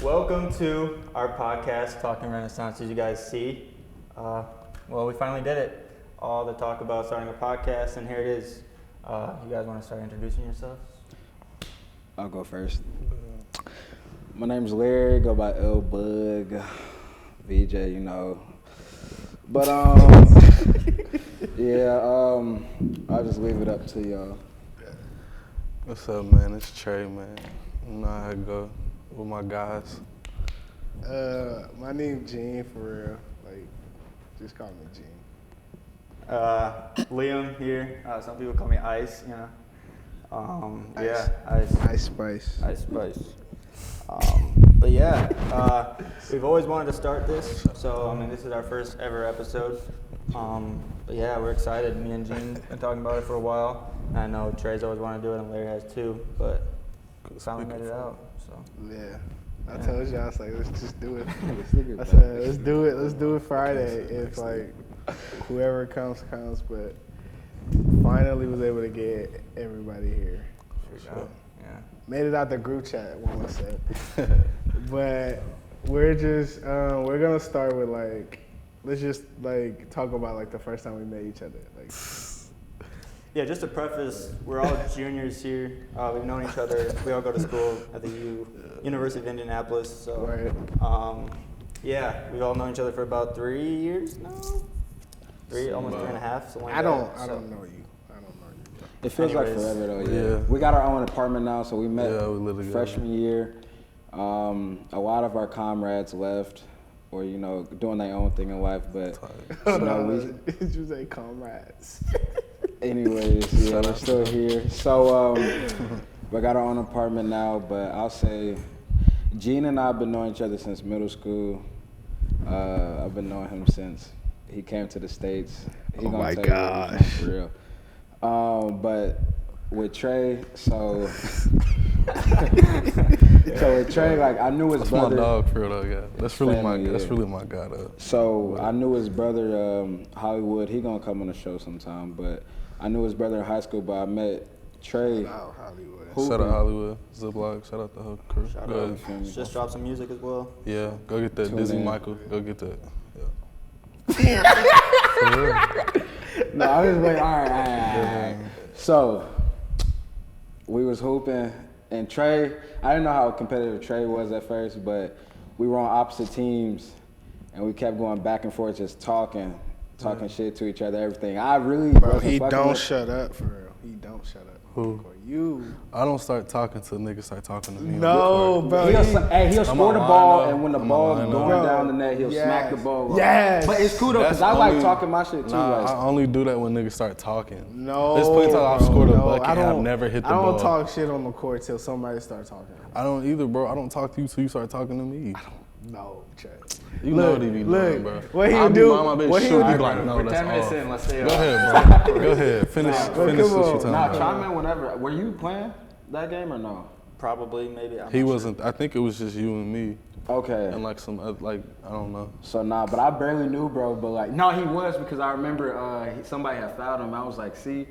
Welcome to our podcast, Talking Renaissance. As you guys see, we finally did it. All the talk about starting a podcast, and here it is. You guys want to start introducing yourselves? I'll go first. My name's Larry, go by L Bug, VJ, you know. But I'll just leave it up to y'all. What's up, man? It's Trey, man. You know how it go with my guys. My name Gene, for real. Like, just call me Gene. Liam here. Some people call me Ice, you know. Ice. Ice Spice. Ice Spice. We've always wanted to start this, so this is our first ever episode. We're excited. Me and Gene been talking about it for a while. I know Trey's always wanted to do it, and Larry has too, but finally made it out. So Yeah. I told you, I was like, let's just do it. I said, let's do it Friday. If like whoever comes, but finally was able to get everybody here. For sure. Yeah. Made it out the group chat, one would say. But we're gonna start with let's just talk about the first time we met each other. Yeah, just to preface, we're all juniors here. We've known each other. We all go to school at the University of Indianapolis. So, Right. We've all known each other for about 3 years now. Almost 3.5. So I don't know you. It feels like forever though, yeah. We got our own apartment now, so we met freshman year. A lot of our comrades left, or doing their own thing in life, but Did you say comrades? Anyways, yeah, we're still here. So we got our own apartment now, but I'll say Gene and I have been knowing each other since middle school. I've been knowing him since he came to the States. Oh my gosh. For real. But with Trey, so with Trey, I knew his brother. That's my dog, for real, though, yeah. That's really Family, really my guy, though. So I knew his brother, Hollywood. He gonna come on the show sometime, but I knew his brother in high school. But I met Trey. Shout out Hollywood. Shout out Hollywood, Ziploc, shout out the whole crew. Shout out. Just drop some music as well. Yeah, go get that Dizzy Michael. Go get that. No, I was waiting. All right. So we was hooping, and Trey. I didn't know how competitive Trey was at first, but we were on opposite teams, and we kept going back and forth, just talking shit to each other, everything. I really, bro, he don't shut up for real. He don't shut up. Who? You. I don't start talking till niggas start talking to me. No, bro. He'll score the ball, and when the ball's going down the net, he'll smack the ball. Yes. But it's cool though, because I like talking my shit too. I only do that when niggas start talking. No. There's plenty of times I've scored a bucket and I've never hit the ball. I don't talk shit on the court till somebody starts talking. I don't either, bro. I don't talk to you till you start talking to me. No, Trey. You know what he be doing, bro. What he would do? What he would do? Like, no, for that's 10 minutes off. in, let's stay Go ahead, bro. Go ahead. Finish what you talking about. Chime in whenever. Were you playing that game or no? Probably, maybe. He wasn't. I think it was just you and me. Okay. And some other, I don't know. So but I barely knew, bro. But no, he was, because I remember somebody had fouled him. I was like, see.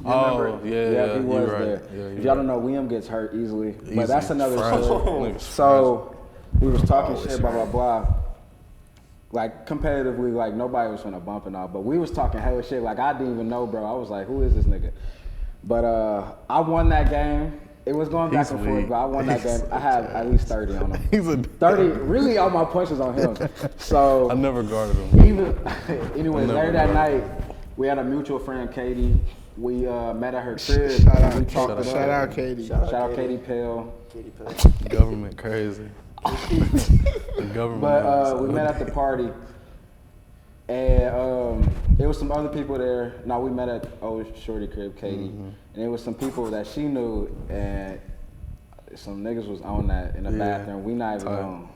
Yeah, he was right. there. Yeah, if y'all don't know, Liam gets hurt easily. But that's another story. So we was talking shit, blah, blah, blah. Competitively, nobody was gonna bump and all, but we was talking hella shit. I didn't even know, bro. I was like, who is this nigga? But I won that game. It was going back and forth, but I won that game. I have at least 30 on him. He's a 30. Really, all my punches on him. So I never guarded him. Anyway, later that night, we had a mutual friend, Katie. We met at her crib. Shout out Katie. Shout out Katie Pell. Government crazy. The government. But we met at the party, and there was some other people there. No, we met at old shorty crib, Katie, and there was some people that she knew, and some niggas was on that in the bathroom. We not even on,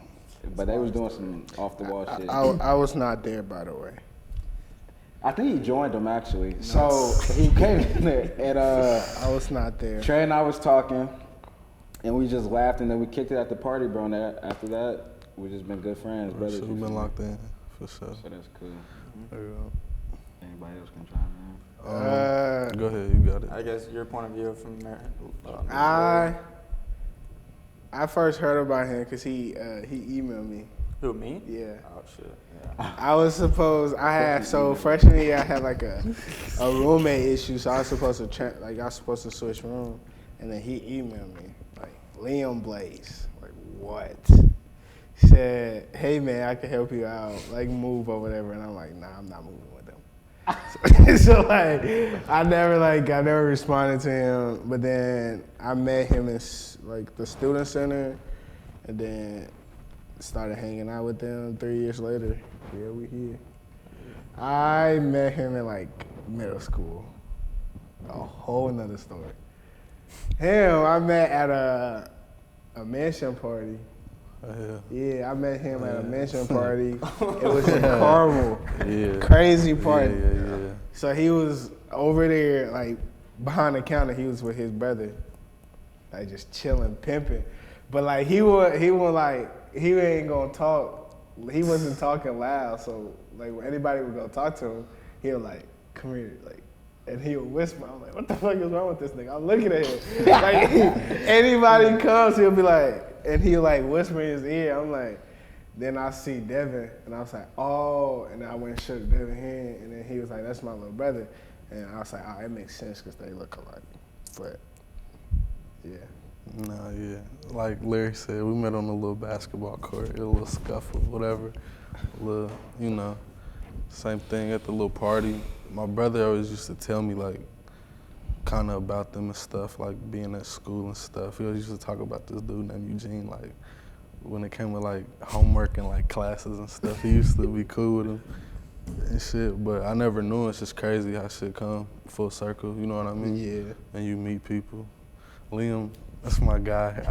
but they was doing some off the wall shit. I was not there, by the way. I think he joined them actually. Nuts. So he came in there, and I was not there. Trey and I was talking. And we just laughed, and then we kicked it at the party, bro. And after that, we just been good friends, brothers. We've been locked in, for sure. So that's cool. There you go. Anybody else can chime in? Go ahead, you got it. I guess your point of view from there. I I first heard about him because he emailed me. Who, me? Yeah. Oh, shit. Yeah. Freshman year I had like a roommate issue, so I was supposed to switch room, and then he emailed me like, Liam Blaze, like what? He said, hey man, I can help you out, like move or whatever, and I'm like, nah, I'm not moving with them. So like, I never responded to him, but then I met him in like the student center, and then started hanging out with them 3 years later. Yeah, we here. I met him in like middle school. A whole nother story. Him, I met at a mansion party. Yeah, I met him at a mansion party. It was in Carmel. Yeah. Crazy party. Yeah. So he was over there, like behind the counter. He was with his brother, like just chilling, pimping. But like he ain't gonna talk. He wasn't talking loud. So like when anybody would go talk to him, he would like, come here, like, and he would whisper. I'm like, what the fuck is wrong with this nigga? I'm looking at him. Like anybody comes, he'll be like, and he'll like whisper in his ear. I'm like, then I see Devin, and I was like, oh, and I went and shook Devin's hand, and then he was like, that's my little brother, and I was like, oh, it makes sense because they look alike, but yeah. No, yeah. Like Larry said, we met on a little basketball court, a little scuffle, whatever. A little, you know, same thing at the little party. My brother always used to tell me, like, kind of about them and stuff, like being at school and stuff. He always used to talk about this dude named Eugene, like, when it came to, like, homework and, like, classes and stuff. He used to be cool with him and shit, but I never knew. It's just crazy how shit come full circle, you know what I mean? Yeah. And you meet people. Liam, that's my guy.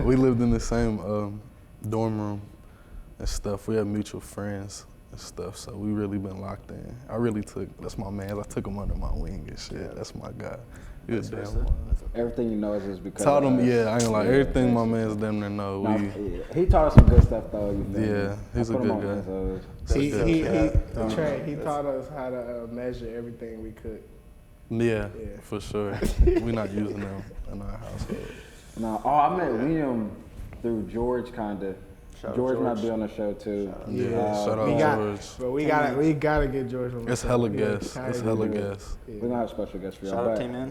We lived in the same dorm room and stuff. We had mutual friends and stuff, so we really been locked in. That's my man. I took him under my wing and shit. That's my guy. He was damn one. Everything you know is just because. Taught him, yeah, I ain't like everything my man's damn near know. He taught us some good stuff though. You feel me? Yeah, he's a good guy. He taught us how to measure everything we could. Yeah, for sure. We're not using them in our household. No, I met Liam through George, kinda. George might be on the show too. Shout out George. But we gotta get George on the show. It's hella guests. It's hella guests. We're gonna have a special guest for y'all. Shout out T-Man.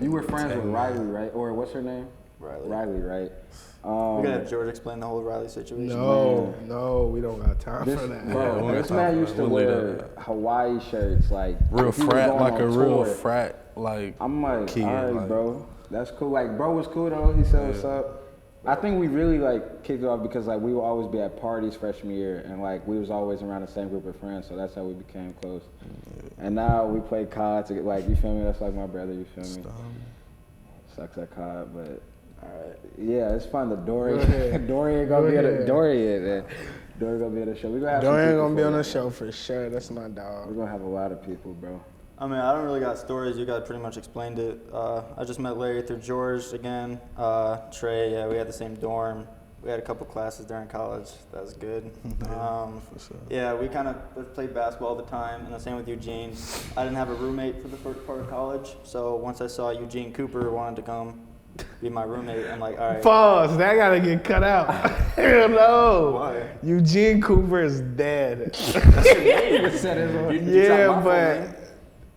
You were friends with Riley, right? Or what's her name? Riley, right? We're gonna have George explain the whole Riley situation. No, we don't got time for that. Bro, this man used to wear Hawaii shirts, like real frat, like a real frat, like. I'm like, kid, all right, like, bro, that's cool. Like, bro was cool though. He said what's up. I think we really like kicked it off because like we would always be at parties freshman year, and like we was always around the same group of friends, so that's how we became close. And now we play COD to get, like, you feel me? That's like my brother, you feel me? Sucks at COD, but. Yeah, it's fun. The Dorian gonna be at Dorian gonna be at the show. We gonna have Dorian gonna be on the show for sure. That's my dog. We're gonna have a lot of people, bro. I mean, I don't really got stories. You guys pretty much explained it. I just met Larry through George again. Trey, yeah, we had the same dorm. We had a couple classes during college. That was good. For sure. Yeah, we kind of played basketball all the time, and the same with Eugene. I didn't have a roommate for the first part of college, so once I saw Eugene Cooper wanted to come be my roommate, I'm like, all right. Pause. That gotta get cut out. Hell no. Why? Eugene Cooper is dead. But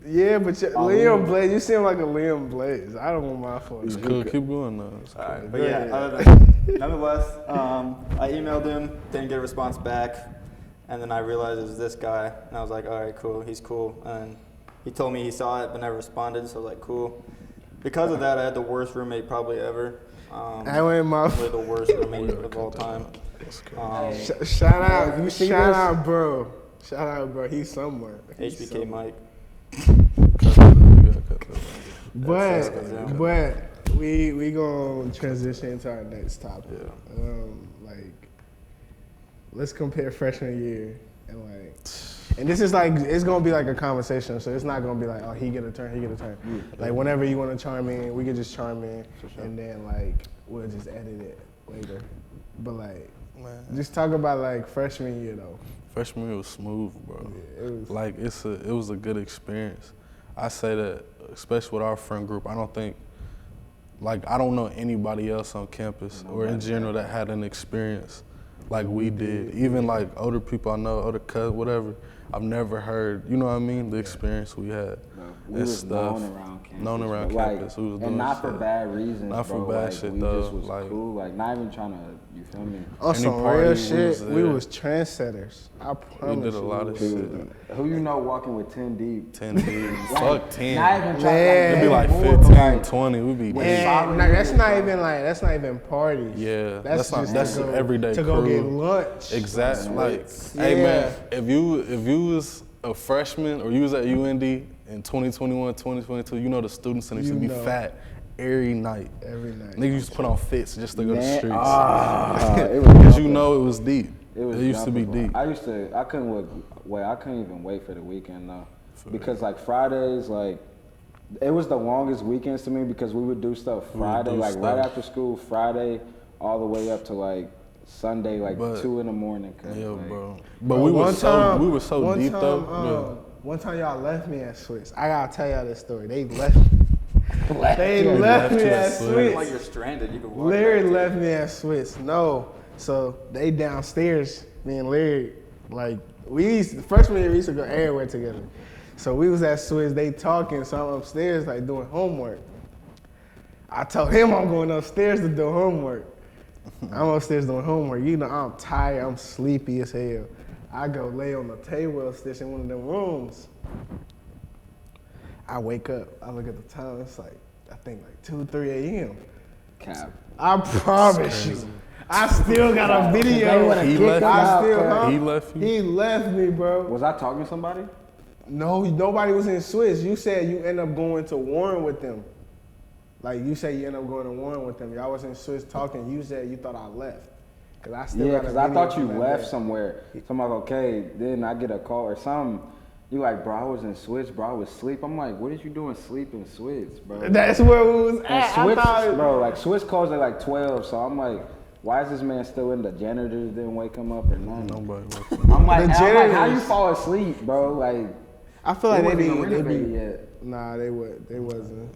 Liam Blaze, you seem like a Liam Blaze. I don't want my phone. It's cool. Keep going though. All right, but nonetheless, I emailed him, didn't get a response back, and then I realized it was this guy, and I was like, all right, cool, he's cool. And he told me he saw it but never responded, so I was like, cool. Because of that, I had the worst roommate probably ever. Probably the worst roommate of all time. Shout out, bro. He's somewhere. HBK Mike. But we gonna transition to our next topic. Let's compare freshman year and this is like, it's gonna be like a conversation, so it's not gonna be like, oh, he get a turn. Like whenever you wanna chime in, we can just chime in, and then like we'll just edit it later. But like, just talk about like freshman year though. Freshman year was smooth, bro. Yeah, it was a good experience. I say that, especially with our friend group, I don't think like I don't know anybody else on campus or in general that had an experience like we did. Even like older people I know, older cousins, whatever. I've never heard, you know what I mean, the experience we had. We was known around campus. Known around campus. We was doing and not shit. for bad reasons, Not for bro. bad like, shit, we though. just was Like- cool. Like, not even trying to, you feel me? On Any some party, real we shit, was we there. was trendsetters. I promise We did a you, lot we of was. shit. Who you know walking with 10 deep? 10 deep. Fuck 10. Not even trying Man. It'd be like more, 15, like, 20. We'd be When deep. solid And that's niggas, not bro. even like that's not even parties. Yeah, that's not- just that's to go, everyday to go crew. get lunch. Exactly. Like, Yeah. hey man, if you was a freshman or you was at UND in 2021, 2022, you know the student center used to be You know. fat every night. Every night. Niggas used to put on fits just to go to the Man, streets. it was Because you jumping. know it was deep. It was used to be jumping, deep. bro. I couldn't even wait for the weekend though. Because like Fridays, like it was the longest weekends to me because we would do stuff Friday, do like stuff. right after school, Friday, all the way up to like Sunday, like But- 2 in the morning. Yeah, like, bro. But Bro, we were one so one deep time, though. One time y'all left me at Swiss. I gotta tell y'all this story. They left me. They you. left Left me you at at Swiss. Like Swiss. you're stranded. You can walk. Larry back to- left me at Swiss. No. So they downstairs, me and Larry, like the freshman year we used to go everywhere together. So we was at Swiss, they talking, so I'm upstairs like doing homework. I told him I'm going upstairs to do homework. I'm upstairs doing homework. You know, I'm tired, I'm sleepy as hell. I go lay on the table upstairs in one of them rooms. I wake up, I look at the time, it's like, I think like 2, 3 a.m. Cap. I promise you. I still got a video. He left you? I still, huh? He left you? He left me, bro. Was I talking to somebody? No, nobody was in Swiss. You said you end up going to Warren with them. Like you said you end up going to Warren with them. Y'all was in Swiss talking. You said you thought I left. Cause I still Yeah, got a because I video thought you from that left day. somewhere. So I'm like, okay, then I get a call or something. You like, bro, I was in Swiss, bro, I was asleep. I'm like, what did you do in sleep in Swiss, bro? That's where we was And at. Swiss, I thought, bro, like Swiss calls at like 12, so I'm like, why is this man still in? The janitors didn't wake him up or nothing. Nobody left. I'm like, The how you janitors- fall asleep, bro? Like, I feel like it they wasn't even be. renovated yet. Nah, they wasn't.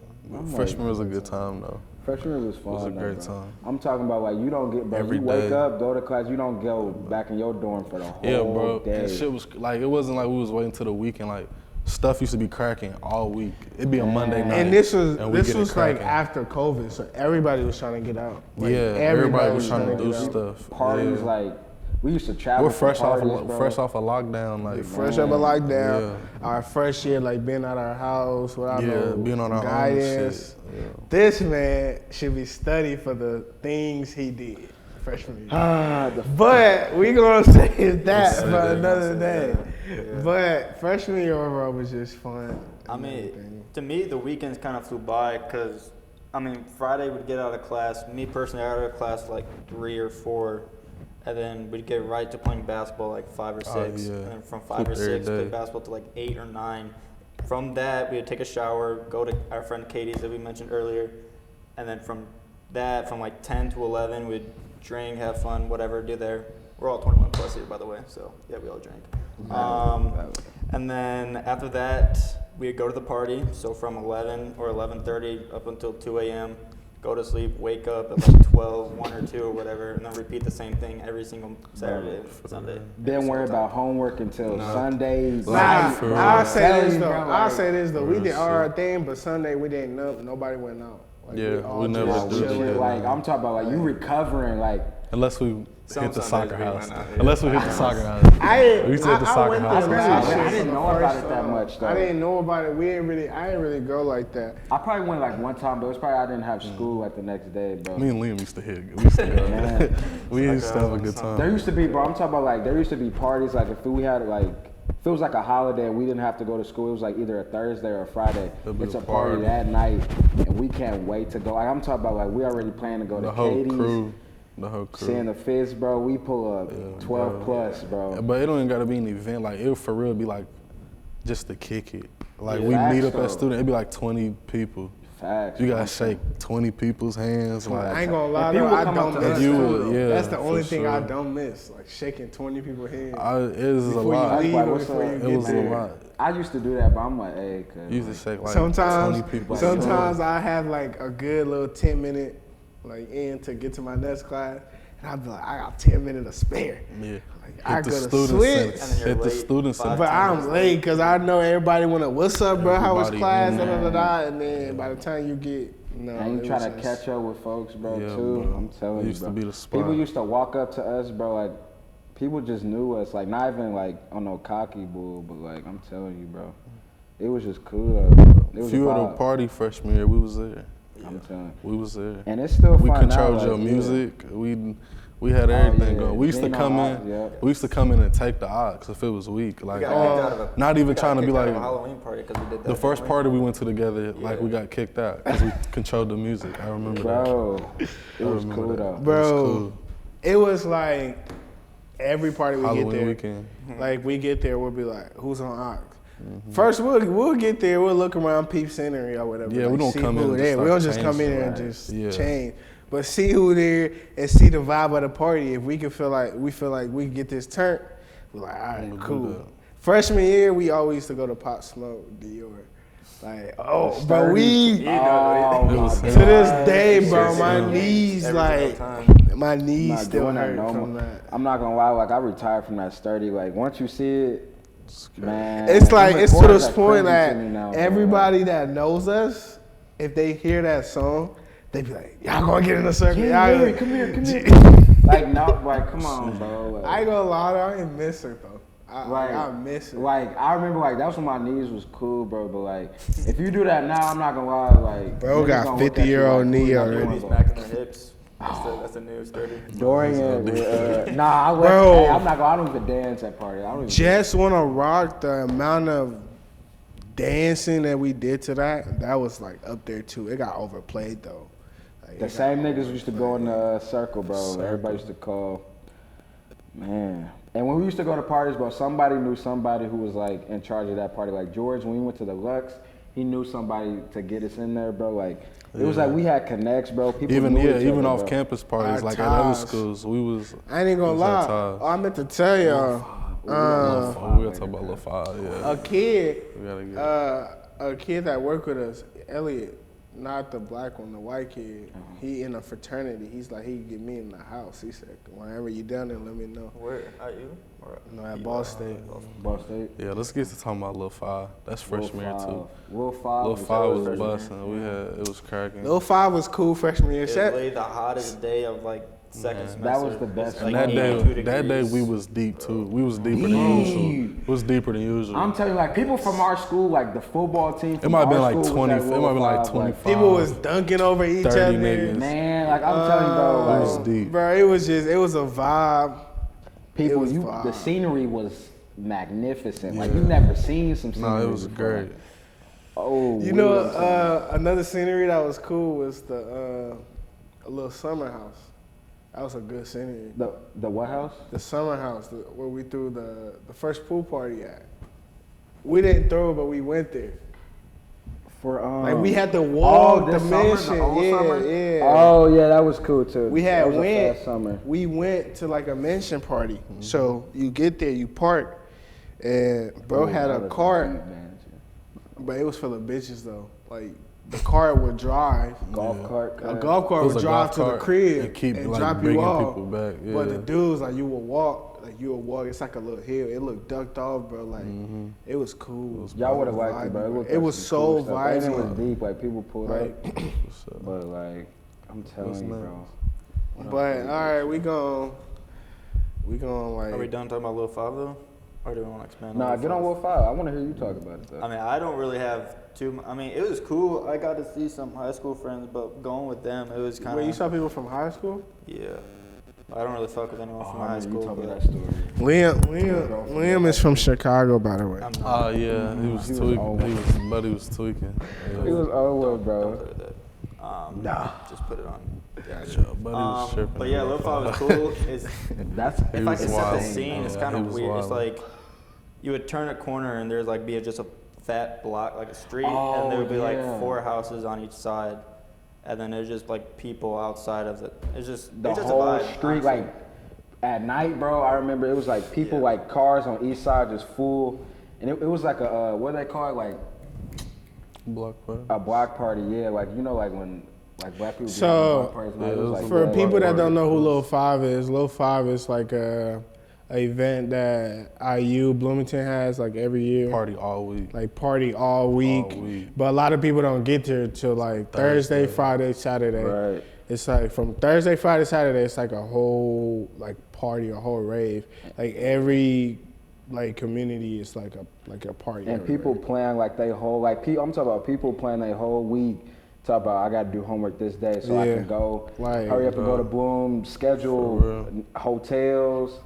Freshman was a good time though. Freshman was fun. was a though, great bro. time. I'm talking about like you don't get, bro. Every you wake day. up, go to class, you don't go back in your dorm for the whole Yeah, bro. day. And shit was like, it wasn't like we was waiting till the weekend. Like stuff used to be cracking all week. It'd be a Monday night. And this was we get it like cracking. after COVID, so everybody was trying to get out. Like, Yeah, everybody was trying to do get out. stuff. Parties Yeah. like we used to travel. We're for fresh off parties, bro. a lockdown. Like Fresh up a lockdown. Yeah. Our first year, like being at our house without Yeah, no being on our own guidance. shit. Yeah. This man should be studied for the things he did freshman year. The But we gonna say that say for that, another say day. that. But freshman year overall was just fun. I and mean, everything. to me, the weekends kind of flew by because, I mean, Friday we'd get out of class. Me personally, I got out of class like 3 or 4, and then we'd get right to playing basketball like 5 or 6. Oh, yeah. And then from 5 or Every 6, play day. basketball to like 8 or 9. From that, we'd take a shower, go to our friend Katie's that we mentioned earlier, and then from that, from like 10 to 11, we'd drink, have fun, whatever, do there. We're all 21 plus here, by the way, so yeah, we all drink. And then after that, we'd go to the party. So from 11 or 11:30 up until 2 a.m., go to sleep, wake up at like 12, 1 or 2 or whatever, and then repeat the same thing every single Saturday, Sunday. Didn't worry about homework until No. Sundays. Nah, night. for real. I'll say Telling this you, though. bro, I'll like, say this though. We real did our shit. thing, but Sunday we didn't know. Nobody went out. Like, Yeah, all we never just did chilling. that. Like I'm talking about, like you recovering, like Unless we Some hit the Sundays soccer we house. went out, yeah. Unless we hit the soccer house. We used to hit the soccer went house. there I last really- year I didn't for the know about first it that time. much, though. I didn't know about it. I didn't really go like that. I probably went like one time, but it was probably I didn't have school like the next day, bro. Me and Liam used to hit. We used to go. Man. We used to have a good There time. used to be, bro. I'm talking about like there used to be parties like if we had like if it was like a holiday and we didn't have to go to school, it was like either a Thursday or a Friday. It'd be It's a a party party. that night, and we can't wait to go. Like I'm talking about like we already plan to go The to whole Katie's, crew. The whole seeing crew. the Fizz, bro. We pull up 12 bro. plus, bro. But it don't even gotta be an event. Like it would for real be like just to kick it. Like Yeah, we facts, meet up though. at student, it'd be like 20 people. Facts. You bro. gotta shake 20 people's hands. Like, I ain't gonna lie And people though, I come up don't to miss us, that. You too. would, yeah, That's the for only thing I sure. don't miss, like shaking 20 people's hands. It is a Before lot. you leave Like, or what's before up? you It get was a there. lot. I used to do that, but I'm like, hey, cuz. You used to shake like Sometimes 20 people's sometimes hands. I have like a good little 10-minute like in to get to my next class, and I'd be like, I got 10 minutes to spare. Yeah. Like, I Hit the gotta students switch. And then you're hit the late students. 5 But I'm minutes late because I know everybody wanna, what's up, bro? How was Everybody class? in Da, da, da, there. da. And then by the time you get, And you it try was to just- catch up with folks, bro, Yeah, too. bro. I'm telling It you, used bro. to be the spot. People used to walk up to us, bro, like, people just knew us. Like, not even, like, on no cocky bull, but, like, I'm telling you, bro. It was just cool, though. It was Few a of the vibe. party freshman year, we was there. I'm telling you. We was there. And it's still We fun now, controlled like, your yeah. music. We had everything yeah. going. We used to Being come on in. odds, yeah. We used to come in and take the odds if it was weak. We Like got kicked out of a, not even we got trying to be kicked out of like a Halloween party because we did that. the first didn't we? party we went to together. Like we got kicked out because we controlled the music. I remember that. Bro, it I was remember cool, that. though. It was Bro, cool. it was like every party we Halloween get there, weekend. like we get there, we'll be like, who's on Ox? Mm-hmm. First, we'll get there, we'll look around, peep scenery or whatever. Yeah, like, we don't see come who in and there. just We don't start just come in there and changing, just right. Yeah. change, but see who there and see the vibe of the party. If we feel like we get this turn, we're like, all right, I'ma do cool. that. Freshman year, we always used to go to Pop Smoke, Dior. Like, oh, Sturdy. but we You know, It was to this day, It's bro, just, my yeah. knees Every like. single time. My I'm knees not still doing that hurt no from more. that. I'm not gonna lie, like I retired from that sturdy. Like once you see it, man. It's like even it's to chords this are point crazy that to me now, bro. everybody that knows us, if they hear that song, they be like, "Y'all gonna get in the circle? Yeah, Y'all Larry, gonna-" come here. Like no, like come on, bro. Like, I ain't gonna lie, though, I ain't miss her though. Like, I miss her. Like I remember, like that's when my knees was cool, bro. But like, if you do that now, I'm not gonna lie, like Bro niggas got gonna look at you 50-year-old like, knee who you already. doing, He's bro? smacking their hips. That's the new sturdy. Dorian, nah, I went, Bro. hey, I'm not gonna. I don't even dance at parties. I don't even. Just wanna rock, the amount of dancing that we did to that was like up there too. It got overplayed though. Like, The it got same niggas used to go in overplayed. the circle, bro. Everybody used to call, man. And when we used to go to parties, bro, somebody knew somebody who was like in charge of that party. Like George, when we went to the Lux, he knew somebody to get us in there, bro. Like it was like we had connects, bro. People Even knew each even other, off bro. campus parties, Our like at other ties. schools, we was. I ain't gonna we was at lie. ties. Oh, I meant to tell y'all. We gotta talk about Lil Five, yeah. A kid, We gotta get. a kid that worked with us, Elliot, not the black one, the white kid. He in a fraternity. He's like, he can get me in the house. He said, whenever you down there, let me know. Where? At you? Or No, at Ball State. Ball State. Yeah, let's get to talking about Lil Five. That's freshman year too. Lil Five. Lil Five was freshman year. busting. We had it was cracking. Lil 5 was cool freshman year. It was Set. literally the hottest day of like second semester. That was the best. It's And like that 82 day, that day degrees. we was deep too. We was deeper than usual. It was deeper than usual. I'm telling you, like people from our school, like the football team. It might have been like 20. It It might have been like 25. People was dunking over each 30 other. niggas. Man, like I'm telling you, bro. It Like, was deep. Bro, it was a vibe. people, was the vibe. scenery was magnificent. Like you never seen some scenery. No, it was before. great. Oh, You we know, was- another scenery that was cool was the a little summer house. That was a good scenery. the what house? The summer house where we threw the first pool party at. We didn't throw, but we went there. For Like we had to walk the this summer, the mansion. whole Yeah, summer? yeah. Oh yeah, that was cool too. We had that was a went. fast summer. We went to like a mansion party. Mm-hmm. So you get there, you park, and bro had that a was cart, deep, man. but it was full of bitches though. Like the cart would drive. Golf cart. A golf cart It was would a drive golf to the cart crib and keep, like, drop you bringing off. people back, But yeah. the dudes, like you would walk. It's like a little hill. It looked ducked off, bro. Like it was cool. Y'all would have liked it, bro. Vibey, looked It like was some so cool stuff. And it was vibey. deep. Like people pulled Like, up. But like, I'm telling What's you, next? bro. but all right, we gon' Are we like. done talking about Lil 5 though? Or do we want to expand Nah, Lil get on 5? Will 5. I want to hear you talk about it though. I mean, I don't really have I mean, it was cool. I got to see some high school friends, but going with them, it was kind Wait, you of, saw people from high school? yeah. I don't really fuck with anyone from high You school, told me but that story. Liam is from Chicago, by the way. I'm Oh not. yeah, he was He was tweaking. old. Buddy was tweaking. Yeah. He was over, Don't bro. play with that. Just put it on. Yeah, Buddy was tripping. But yeah, Lil 5 was cool. It's, That's if I was could set wild. the scene, it's Yeah, kind he of was weird. It's wild. like you would turn a corner and there's like just a fat block, like a street, Oh, and there would be like yeah. 4 houses on each side, and then there's just like people outside of it. It's just The it's just whole a vibe, street, honestly. like at night, bro. I remember it was like people, Yeah. like cars on each side just full, and it was like a what do they call it, like Block party. a block party. Yeah, like you know, like when like black people. So, be having block parties, man, yeah, it was it was like For that. people that party. don't know who Lil 5 is, Lil 5 is like a event that IU Bloomington has like every year. Party all week. Like party all week. week. But a lot of people don't get there till like Thursday, Friday, Saturday. Right. It's like from Thursday, Friday, Saturday, it's like a whole like party, a whole rave. Like every like community is like a party. And everywhere. people plan like they whole like I'm talking about people plan their whole week. Talk about I got to do homework this day so I Yeah. can go. Like, hurry up and go to Bloom, For schedule real. hotels,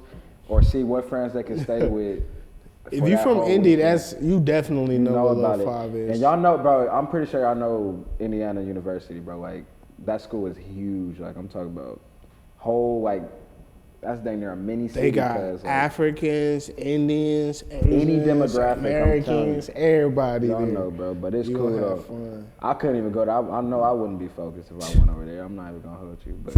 or see what friends they can stay with. If for you that from whole Indy, weekend. that's you definitely You know what about Lil it. 5 is. And y'all know, bro. I'm pretty sure y'all know Indiana University, bro. Like that school is huge. Like I'm talking about whole like that's dang near a mini city. They got because, like, Africans, Indians, Asians, demographic, I'm Americans, everybody y'all there. know, bro. But it's You cool gonna though. have fun. I couldn't even go there. I know I wouldn't be focused if I went over there. I'm not even gonna hold you, but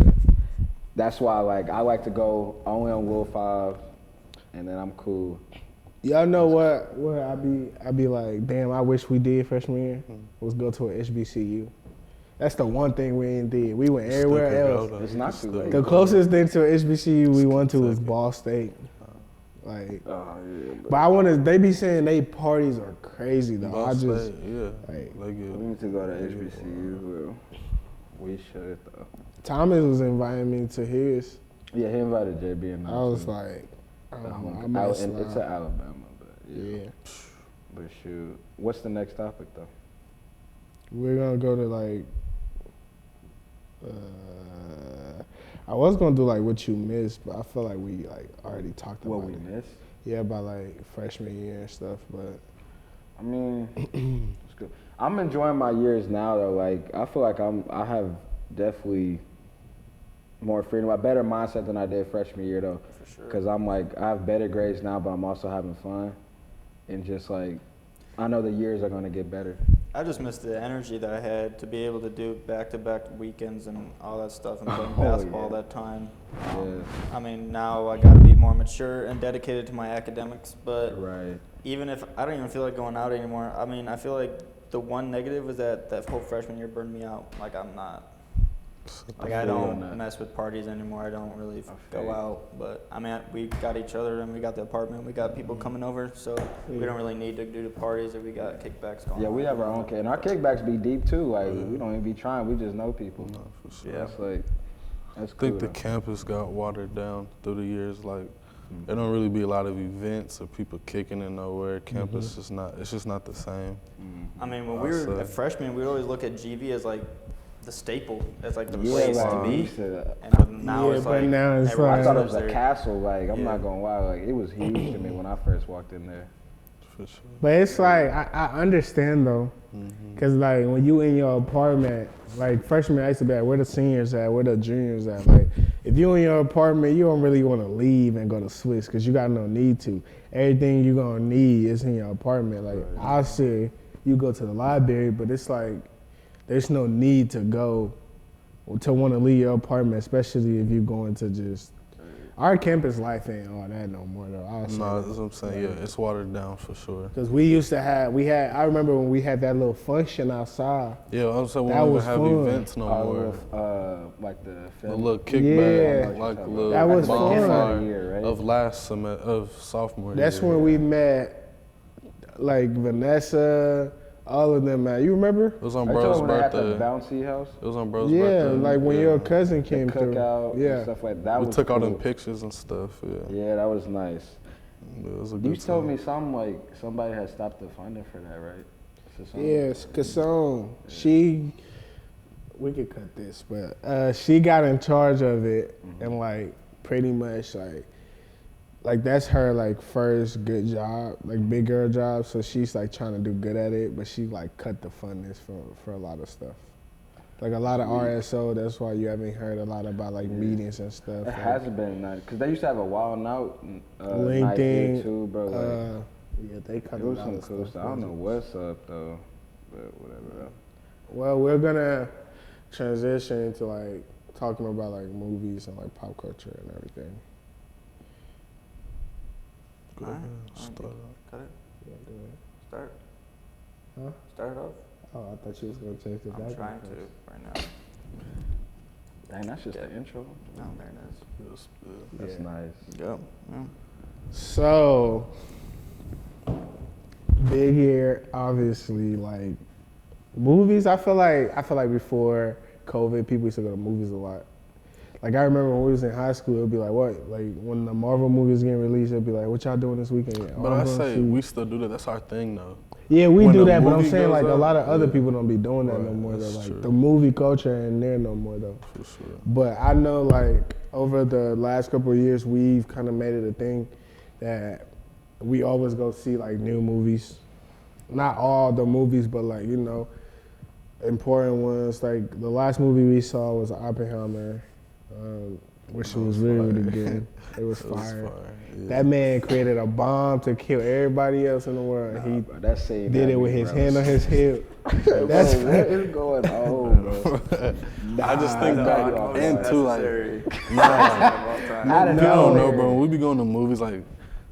that's why I like to go only on Will 5, and then I'm cool. Y'all know what I be like, damn, I wish we did freshman year was go to an HBCU. That's the one thing we ain't did. We went everywhere Still else. could go, though. It's not Still too late. The could go. closest thing to an HBCU we went to was Ball State. Like, Oh yeah, but I want to. They be saying they parties are crazy though. Ball I just State, yeah. like- They we get need to go to HBCU. Well, we should though. Thomas was inviting me to his. Yeah, he invited JB and I was like, I don't know. I might it's in slide. Alabama, but yeah. Yeah, But shoot, what's the next topic though? we're gonna go to like. I was gonna do like what you missed, but I feel like we like already talked about What we it. missed? Yeah, about like freshman year and stuff, but I mean, it's good. I'm enjoying my years now though. Like I feel like I have definitely more freedom, a better mindset than I did freshman year though. For sure. Cause I'm like I have better grades now, but I'm also having fun, and just like I know the years are gonna get better. I just miss the energy that I had to be able to do back-to-back weekends and all that stuff and playing Oh, basketball yeah. that time. Yeah. I mean, now I got to be more mature and dedicated to my academics, but Right. even if I don't even feel like going out anymore, I mean, I feel like the one negative was that whole freshman year burned me out. Like I'm not, like I feel you on don't that. mess with parties anymore. I don't really feel go you. out. But I mean, we got each other and we got the apartment. We got people coming over, so we don't really need to do the parties if we got kickbacks going. Yeah, on. we have our own kid, and our kickbacks be deep too. Like we don't even be trying. We just know people. no, for sure. Yeah. That's like that's I cool. think the though. campus got watered down through the years. Like, there don't really be a lot of events or people kicking in nowhere. Campus is not. It's just not the same. I mean, when I'll we were say. a freshman, we'd always look at GV as like the staple, as like the Yeah, place like, to we be. used to- And now Yeah, it's but like now it's everyone I thought it lives was a there. castle. Like I'm Yeah. not gonna lie. Like it was huge to me when I first walked in there. For sure. But it's like I understand though, cause like when you in your apartment, like freshman, I used to be like, where the seniors at, where the juniors at. Like if you in your apartment, you don't really want to leave and go to Swiss, cause you got no need to. Everything you gonna need is in your apartment. Like I'll say you go to the library, but it's like there's no need to go to want to leave your apartment, especially if you're going to just. Our campus life ain't all that no more though. I'll say No, that. that's what I'm saying. Yeah, it's watered down for sure. Cause we used to have, I remember when we had that little function outside. Yeah, I'm saying we That don't even was have fun. events no more. Like the A film. little kickback, Yeah. like a little That was bonfire fun. Year, right? of of sophomore year. That's when we met, like Vanessa, all of them. Man, you remember? It was on Are you bro's talking when they had the birthday. bouncy house? It was on bro's Yeah, birthday. like when yeah. your cousin The came through. cookout and Yeah, stuff like that. We was took all cool. them pictures and stuff. Yeah, Yeah, that was nice. It was a You good told time. me something like somebody had stopped the funding for that, right? So something- yes, Kasson. We could cut this, but she got in charge of it, and like pretty much like that's her like first good job, like big girl job. So she's like trying to do good at it, but she like cut the fundings for a lot of stuff. Like a lot of RSO, that's why you haven't heard a lot about like meetings and stuff. It Like, hasn't been nice because they used to have a wild out night here LinkedIn, too, bro. Like, Yeah, they cut It was some cool stuff. I don't know what's up though, but whatever. Well, we're gonna transition into like talking about like movies and like pop culture and everything. Go All right. ahead, All right, start. Cut it. Yeah, do it. Start. Huh? Start it off. Oh, I thought you was gonna change the I'm background trying first. to right now. Dang, that's just the intro. No, there it is. Yes, That's Yeah. nice. Go. Yeah. So, big year, obviously. Like movies, I feel like before COVID, people used to go to movies a lot. Like I remember when we was in high school, it'd be like, what? Like when the Marvel movies getting released, it'd be like, what y'all doing this weekend? Yeah, But I'm I going say to- we still do that. That's our thing, though. yeah, we when do the that, but I'm movie saying goes like a up, lot of other yeah. people don't be doing that no Right, more. Though. that's Like true. the movie culture ain't there no more though. For sure. But I know like over the last couple of years, we've kind of made it a thing that we always go see like new movies. Not all the movies, but like, you know, important ones. Like the last movie we saw was Oppenheimer, which That was was really, really fire. good. It was It was fire. fire. Yeah. That man created a bomb to kill everybody else in the world. He Bro, that scene did had it with me, his bro. hand on his hip. Bro, That's what is going on, bro? I just think Nah, back nah, into like, nah, I don't people don't know, know. bro. When we be going to movies, like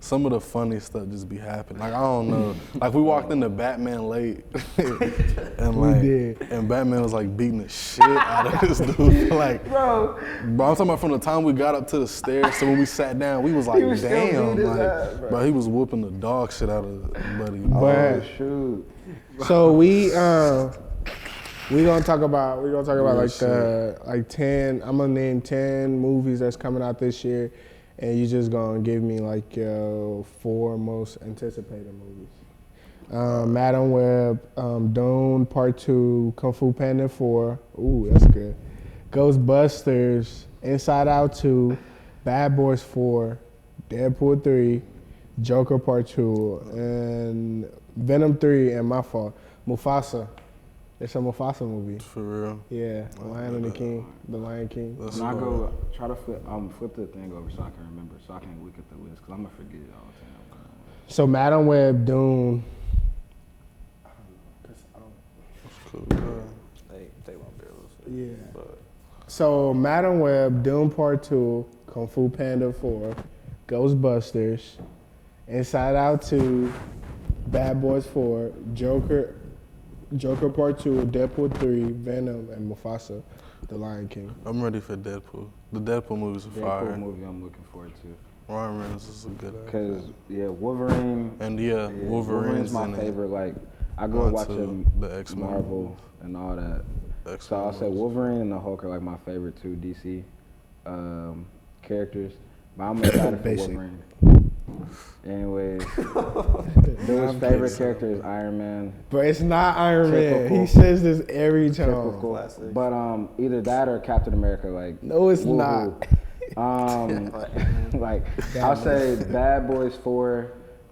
some of the funny stuff just be happening. Like I don't know. Like we walked into Batman late, and We like, did. and Batman was like beating the shit out of this dude. Like, Bro, I'm talking about from the time we got up to the stairs to when we sat down, we was like, was still damn, beating his like, ass, bro. bro, he was whooping the dog shit out of buddy. But- oh shoot. So we gonna talk about Real like shit. the like 10. I'm gonna name 10 movies that's coming out this year, and you just gonna give me like your 4 most anticipated movies. Madam Web, Dune Part 2, Kung Fu Panda 4. Ooh, that's good. Ghostbusters, Inside Out 2, Bad Boys 4, Deadpool 3, Joker Part 2, and Venom 3, and my fault, Mufasa. It's a Mufasa movie. For real. Yeah, Lion and the King, The Lion King. That's When I fire. go, try to flip the thing over so I can remember, so I can look at the list, because I'm going to forget it all the time. So Madam Web, Dune. Cool. They won't be able to see. Yeah. But So Madam Web, Dune Part 2, Kung Fu Panda 4, Ghostbusters, Inside Out 2, Bad Boys 4, Joker Part 2, Deadpool 3, Venom, and Mufasa, The Lion King. I'm ready for Deadpool. The Deadpool movies are fire. Deadpool movie I'm looking forward to. Ryan Reynolds is a good actor. Because, yeah, Wolverine. And yeah, Wolverine's my in it. favorite. Like, I grew up Onto watching the X-Men Marvel movies. and all that. X-Men So I'll say movies. Wolverine and the Hulk are like my favorite two DC characters. But I'm excited for Basic. Wolverine. Anyways, Louis' favorite character is Iron Man. But it's not Iron Man. Typical. He says this every time. Typical. Classic. But either that or Captain America. Like No, it's woohoo. not. Like I'll say Bad Boys 4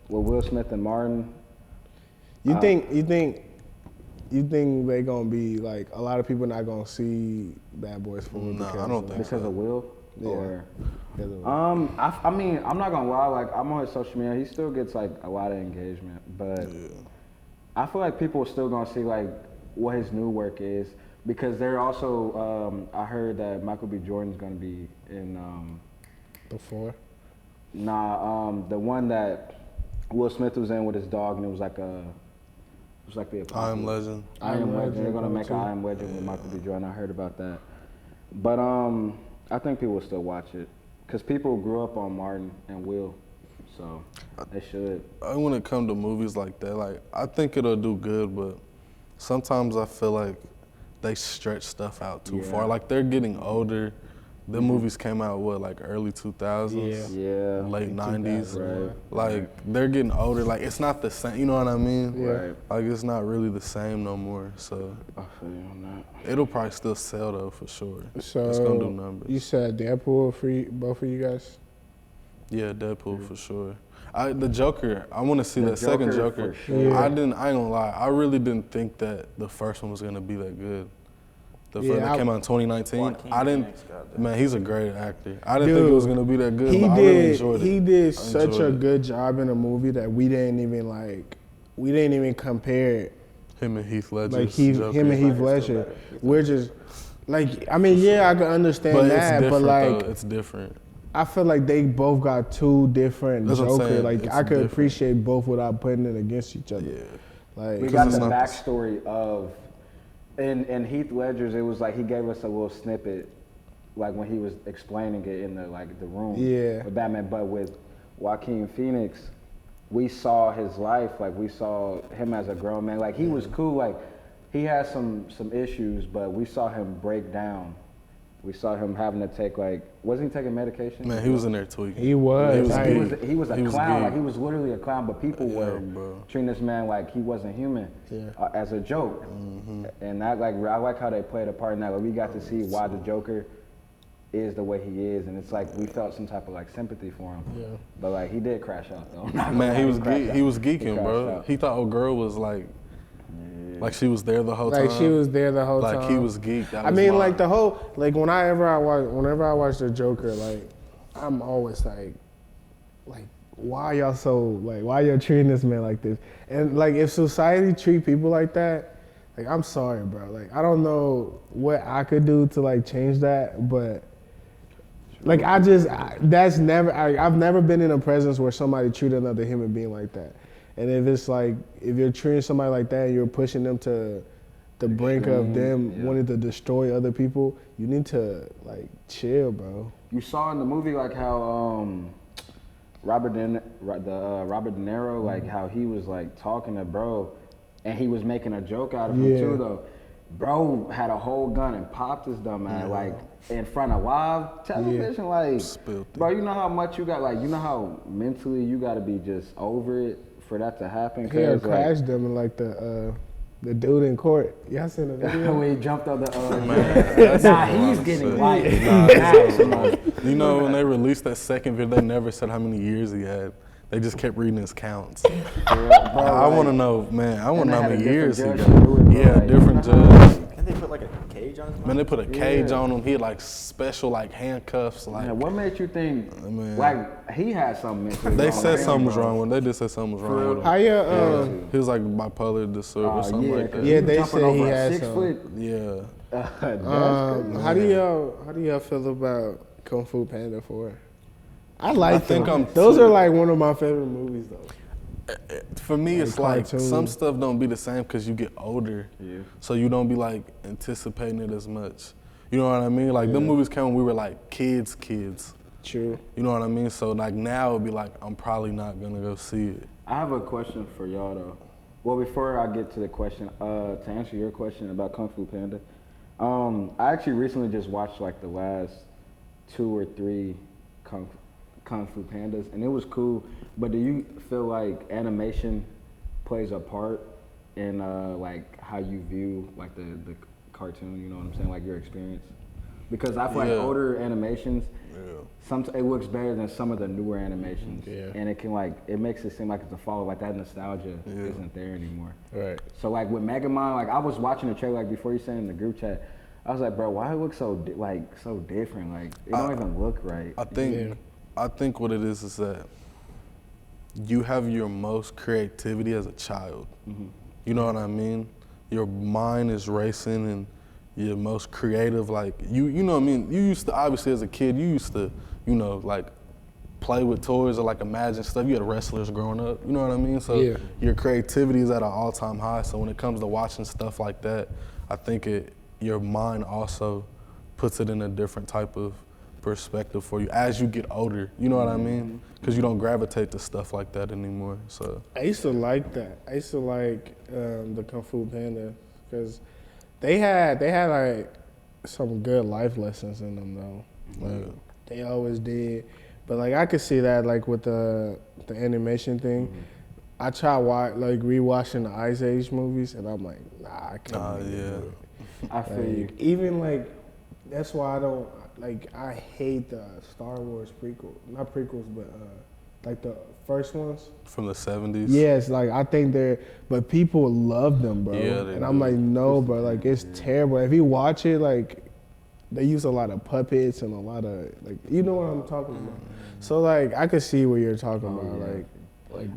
with Will Smith and Martin. You think they gonna be like a lot of people not gonna see Bad Boys 4? No, because I don't think Because so. of Will? Yeah. Or because of- I mean, I'm not gonna lie, like I'm on his social media, he still gets like a lot of engagement, but Yeah. I feel like people are still gonna see like what his new work is because they're also I heard that Michael B. Jordan's gonna be in Before. the one that Will Smith was in with his dog and it was like the I Am apocalypse. Legend. I Am Legend. They're gonna make an too. I Am Legend with Michael B. Jordan. I heard about that. But I think people will still watch it because people grew up on Martin and Will, so they should. When it comes to movies like that, like I think it'll do good, but sometimes I feel like they stretch stuff out too Yeah. far. Like they're getting older. The movies came out like early 2000s, Yeah. late 90s. Right. Like they're getting older. Like it's not the same. You know what I mean? Yeah. Right. Like it's not really the same no more. So I feel you on that. it'll probably still sell though for sure. So It's gonna do numbers. you said Deadpool for you, both of you guys. Yeah, Deadpool for sure. The Joker, I want to see The that second Joker, Joker. for sure. Yeah. I ain't gonna lie. I really didn't think that the first one was gonna be that good. The film that came out in 2019. Joaquin I didn't. Phoenix got that. Man, he's a great actor. I didn't think it was gonna be that good, but I really enjoyed it. He did I such enjoyed a it. good job in a movie that we didn't even compare Him and Heath Ledger. like him and Heath Ledger. We're just like, I mean, yeah, I can understand But that, it's different, but like, though. It's different. I feel like they both got two different That's what I'm Joker. saying. Like, It's I could different. appreciate both without putting it against each other. Yeah. Like, We got it's the not the s- backstory of, in Heath Ledger's, it was like he gave us a little snippet, like when he was explaining it in the room Yeah. with Batman. But with Joaquin Phoenix, we saw his life, like we saw him as a grown man. Like he was cool, like he had some issues, but we saw him break down. We saw him having to take wasn't he taking medication? Man, he was in there tweaking. He was. He was Like, geek. He was a He was clown. geek. Like he was literally a clown, but people Yeah, were bro. treating this man like he wasn't human, as a joke. And that I like how they played a part in that. Like we got to see why the Joker is the way he is, and it's like we felt some type of sympathy for him. Yeah. But like he did crash out though. Man, he was crashed out. he was He geeking, crashed bro. out. He thought old girl was like she was there the whole time. like she was there the whole time. Like he was geeked. That I was mean, wild. like the whole, like whenever I watch the Joker, like I'm always like why y'all why y'all treating this man like this? And like if society treat people like that, like I'm sorry, bro. Like I don't know what I could do to change that, but like I've never been in a presence where somebody treated another human being like that. And if it's if you're treating somebody like that and you're pushing them to the brink of them wanting to destroy other people, you need to chill, bro. You saw in the movie how Robert De Niro how he was talking to bro, and he was making a joke out of him too though. Bro had a whole gun and popped his dumb ass in front of live television. Spilled it. Bro, you know how much you got you know how mentally you got to be just over it for that to happen. He had crashed them in the dude in court. Y'all seen the video? when he jumped on the that's nah, some he's wild getting shit. light. Nah, that's some Nah, You know, when they released that second video, they never said how many years he had. They just kept reading his counts. I want to know, man. I want to know how many years he got. Yeah, different judge. Didn't they put a cage on his mouth? Man, they put a cage on him. He had special handcuffs. Man, what made you think he had something mentally They wrong said with him, something was bro? wrong with him. They did say something was wrong with him. How you He was bipolar disorder or something like that. Yeah, they jumping said he over a had 6 some. foot. Yeah. How do y'all feel about Kung Fu Panda 4? I think them. I'm Those too- are one of my favorite movies though. For me, it's cartoon. some stuff don't be the same because you get older. Yeah. So you don't be anticipating it as much. You know what I mean? Them movies came when we were kids. True. You know what I mean? So now it'd be I'm probably not gonna go see it. I have a question for y'all though. Well, before I get to the question, to answer your question about Kung Fu Panda, I actually recently just watched the last 2 or 3 Kung Fu Pandas, and it was cool. But do you feel animation plays a part in how you view the cartoon? You know what I'm saying? Your experience? Because I feel older animations, it looks better than some of the newer animations, and it can it makes it seem like it's a follow. That nostalgia isn't there anymore. Right. So with Megamind, I was watching the trailer before you sent in the group chat. I was like, bro, why it look so so different? It don't even look right. I think what it is that you have your most creativity as a child. Mm-hmm. You know what I mean? Your mind is racing and you're most creative. You know what I mean? You used to, obviously as a kid, you used to, play with toys or imagine stuff. You had wrestlers growing up, you know what I mean? So your creativity is at an all-time high. So when it comes to watching stuff like that, I think your mind also puts it in a different type of perspective for you as you get older. You know what I mean? Because you don't gravitate to stuff like that anymore. So I used to like that. I used to like the Kung Fu Panda because they had some good life lessons in them though. They always did. But I could see that with the animation thing. I try rewatching the Ice Age movies and I'm like, nah, I can't. Do it. I feel you. Even that's why I don't I hate the Star Wars not prequels, but like the first ones. From the 70s. Yes, like I think but people love them, bro. Yeah, they and I'm do. like, no, bro, like it's terrible. If you watch it, like they use a lot of puppets and a lot of like, you know what I'm talking about. So like I could see what you're talking about, like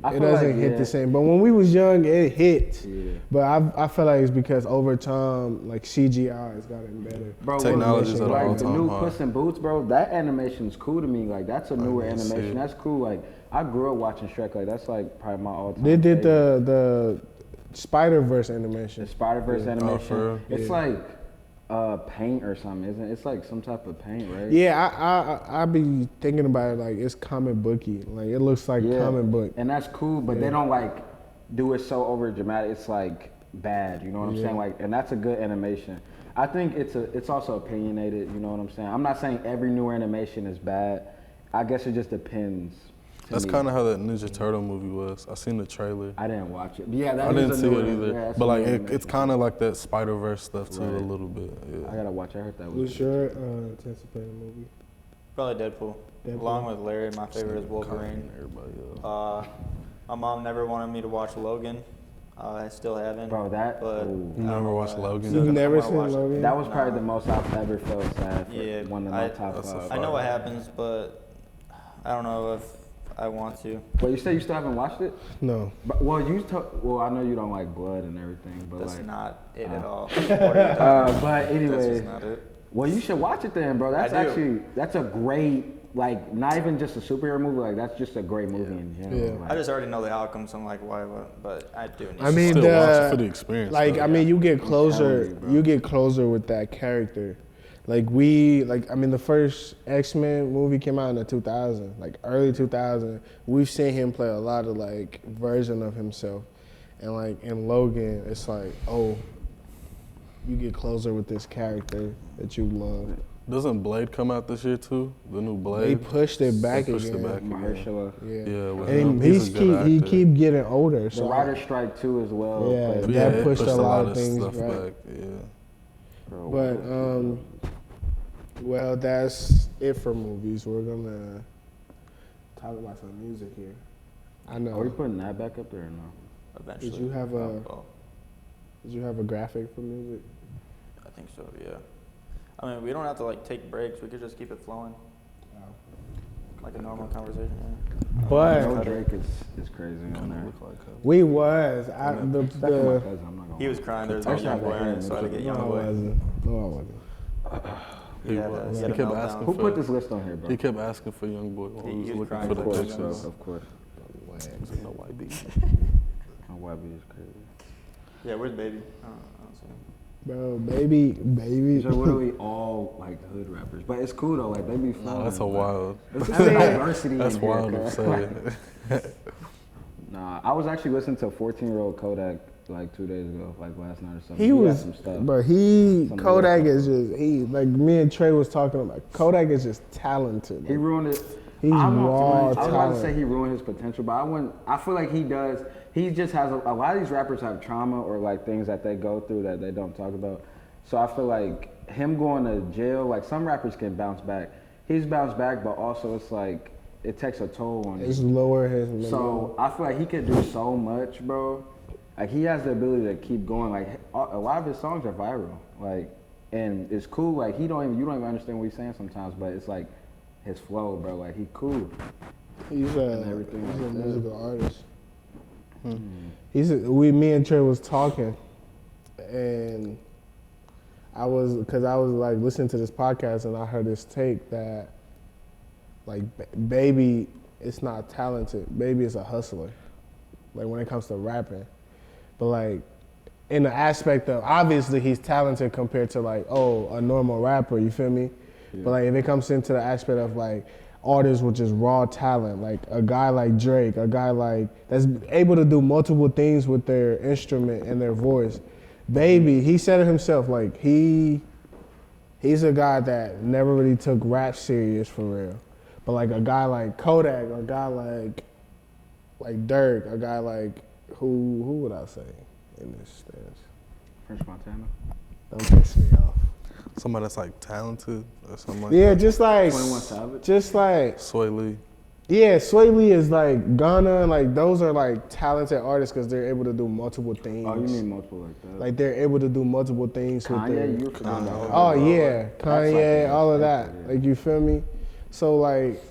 I it feel doesn't like, hit yeah. the same. But when we was young, it hit. Yeah. But I feel like it's because over time, like CGI has gotten better. Bro, Technology's at an like the all-time new high. Puss in Boots, bro. That animation's cool to me. Like that's a newer didn't see animation. it. That's cool. Like I grew up watching Shrek. Like that's like probably my all-time. They did favorite. the Spider-Verse The animation. Spider-Verse Yeah. animation. Oh, for real? It's Yeah. like paint or something, isn't it? It's like some type of paint, right? Yeah, I be thinking about it like it's comic booky. Like it looks like comic book. And that's cool, but they don't like do it so over dramatic. It's like bad, you know what I'm saying? Like, and that's a good animation. I think it's also opinionated, you know what I'm saying? I'm not saying every new animation is bad. I guess it just depends. That's kind of how that Ninja Turtle movie was. I seen the trailer. I didn't watch it. But yeah, that I is didn't a see new it one. either. Yeah, that's but a like new it's animation. kind of like that Spider-Verse stuff too, Right. a little bit. Yeah. I gotta watch. I heard that was. What's your anticipated movie? Probably Deadpool. Along with Larry, my favorite is Wolverine. Everybody else. My mom never wanted me to watch Logan. I still haven't. Bro, that But ooh. You never watched Logan? You've I'm never gonna seen watch it. Logan? That was probably No. the most I've ever felt sad for Yeah, one of my I- top That's a five. I know what happens, but I don't know if I want to. But you say you still haven't watched it? No. But, well, I know you don't like blood and everything, but That's like. not it at all. What are you talking But That's anyway, just not it. well, you should watch it then, bro. That's I do. actually that's a great, like, not even just a superhero movie. Like, that's just a great movie in general. Yeah. Like, I just already know the outcome, so I'm like, why? But I do need I to. mean, Still the- watch it for the experience. Like though. I mean, you get closer. telling you, bro. You get closer with that character. Like the first X-Men movie came out in the 2000, like early 2000. We've seen him play a lot of like version of himself, and like in Logan, it's like, oh, you get closer with this character that you love. Doesn't Blade come out this year too? The new Blade. They pushed it back They pushed again. it back again. Mahershala. Yeah, Yeah, with and him. he a good actor. keep getting older. The So writer's strike too as well. Yeah, played- But that it pushed a lot of things stuff back. back. Yeah. Bro, But well, that's it for movies. We're gonna talk about some music here. I know. are we putting that back up there or no? Eventually. Did you have a Well, Did you have a graphic for music? I think so. Yeah. I mean, we don't have to like take breaks. We could just keep it flowing, like a normal conversation. Yeah. No But Drake is crazy on there. Look like him. we was I, Except for my the cousin, I'm not gonna He was lie. crying. There was no Actually, young I boy got in him. it, so I had to get no, young I boy. wasn't. No, I wasn't. He had was. a He kept meltdown. asking Who for put this list on here, bro? He kept asking for Young Boy when He he was was looking crying for the Of course, pictures. bro. Of course. No YB. My YB is crazy. Yeah, where's baby? I don't see him. Bro, baby. These are literally all like hood rappers, but it's cool though. Like they be No, flowing. that's a but wild. It's just diversity. That's in here, wild to cuz. say. Nah, I was actually listening to 14-year-old Kodak like 2 days ago, like last night or something. He got was, some stuff. but Some Kodak real is just like me and Trey was talking about. Kodak is just talented. He Like, ruined it. He's I raw was about to talent. say he ruined his potential, but I wouldn't. I feel like he does. He just has a lot of these rappers have trauma or like things that they go through that they don't talk about. So I feel like him going to jail, like some rappers can bounce back. He's bounced back, but also it's like it takes a toll on It's him. lower his. So I feel like he could do so much, bro. Like he has the ability to keep going. Like a lot of his songs are viral. Like, and it's cool. Like you don't even understand what he's saying sometimes, but it's like his flow, bro. Like he cool. He's and everything he's a like that. musical artist. Me and Trey was talking, and I was like listening to this podcast, and I heard this take that like Baby is not talented. Baby is a hustler. Like when it comes to rapping, but like in the aspect of obviously he's talented compared to like a normal rapper. You feel me? Yeah. But like if it comes into the aspect of like artists with just raw talent, like a guy like Drake, a guy like that's able to do multiple things with their instrument and their voice. Baby, he said it himself, like he's a guy that never really took rap serious for real. But like a guy like Kodak, a guy like Dirk, a guy like who would I say in this stance? French Montana. Don't piss me off. Somebody that's like talented or something like Yeah, that. just like 21 Savage? just like Sway Lee. Yeah, Sway Lee is like Ghana, and like those are like talented artists because they're able to do multiple things. Oh, you mean multiple like that? Like they're able to do multiple things with their. Kanye, you forgot about Oh that. yeah, That's Kanye, like all of a that. staple, yeah. Like you feel me? So like,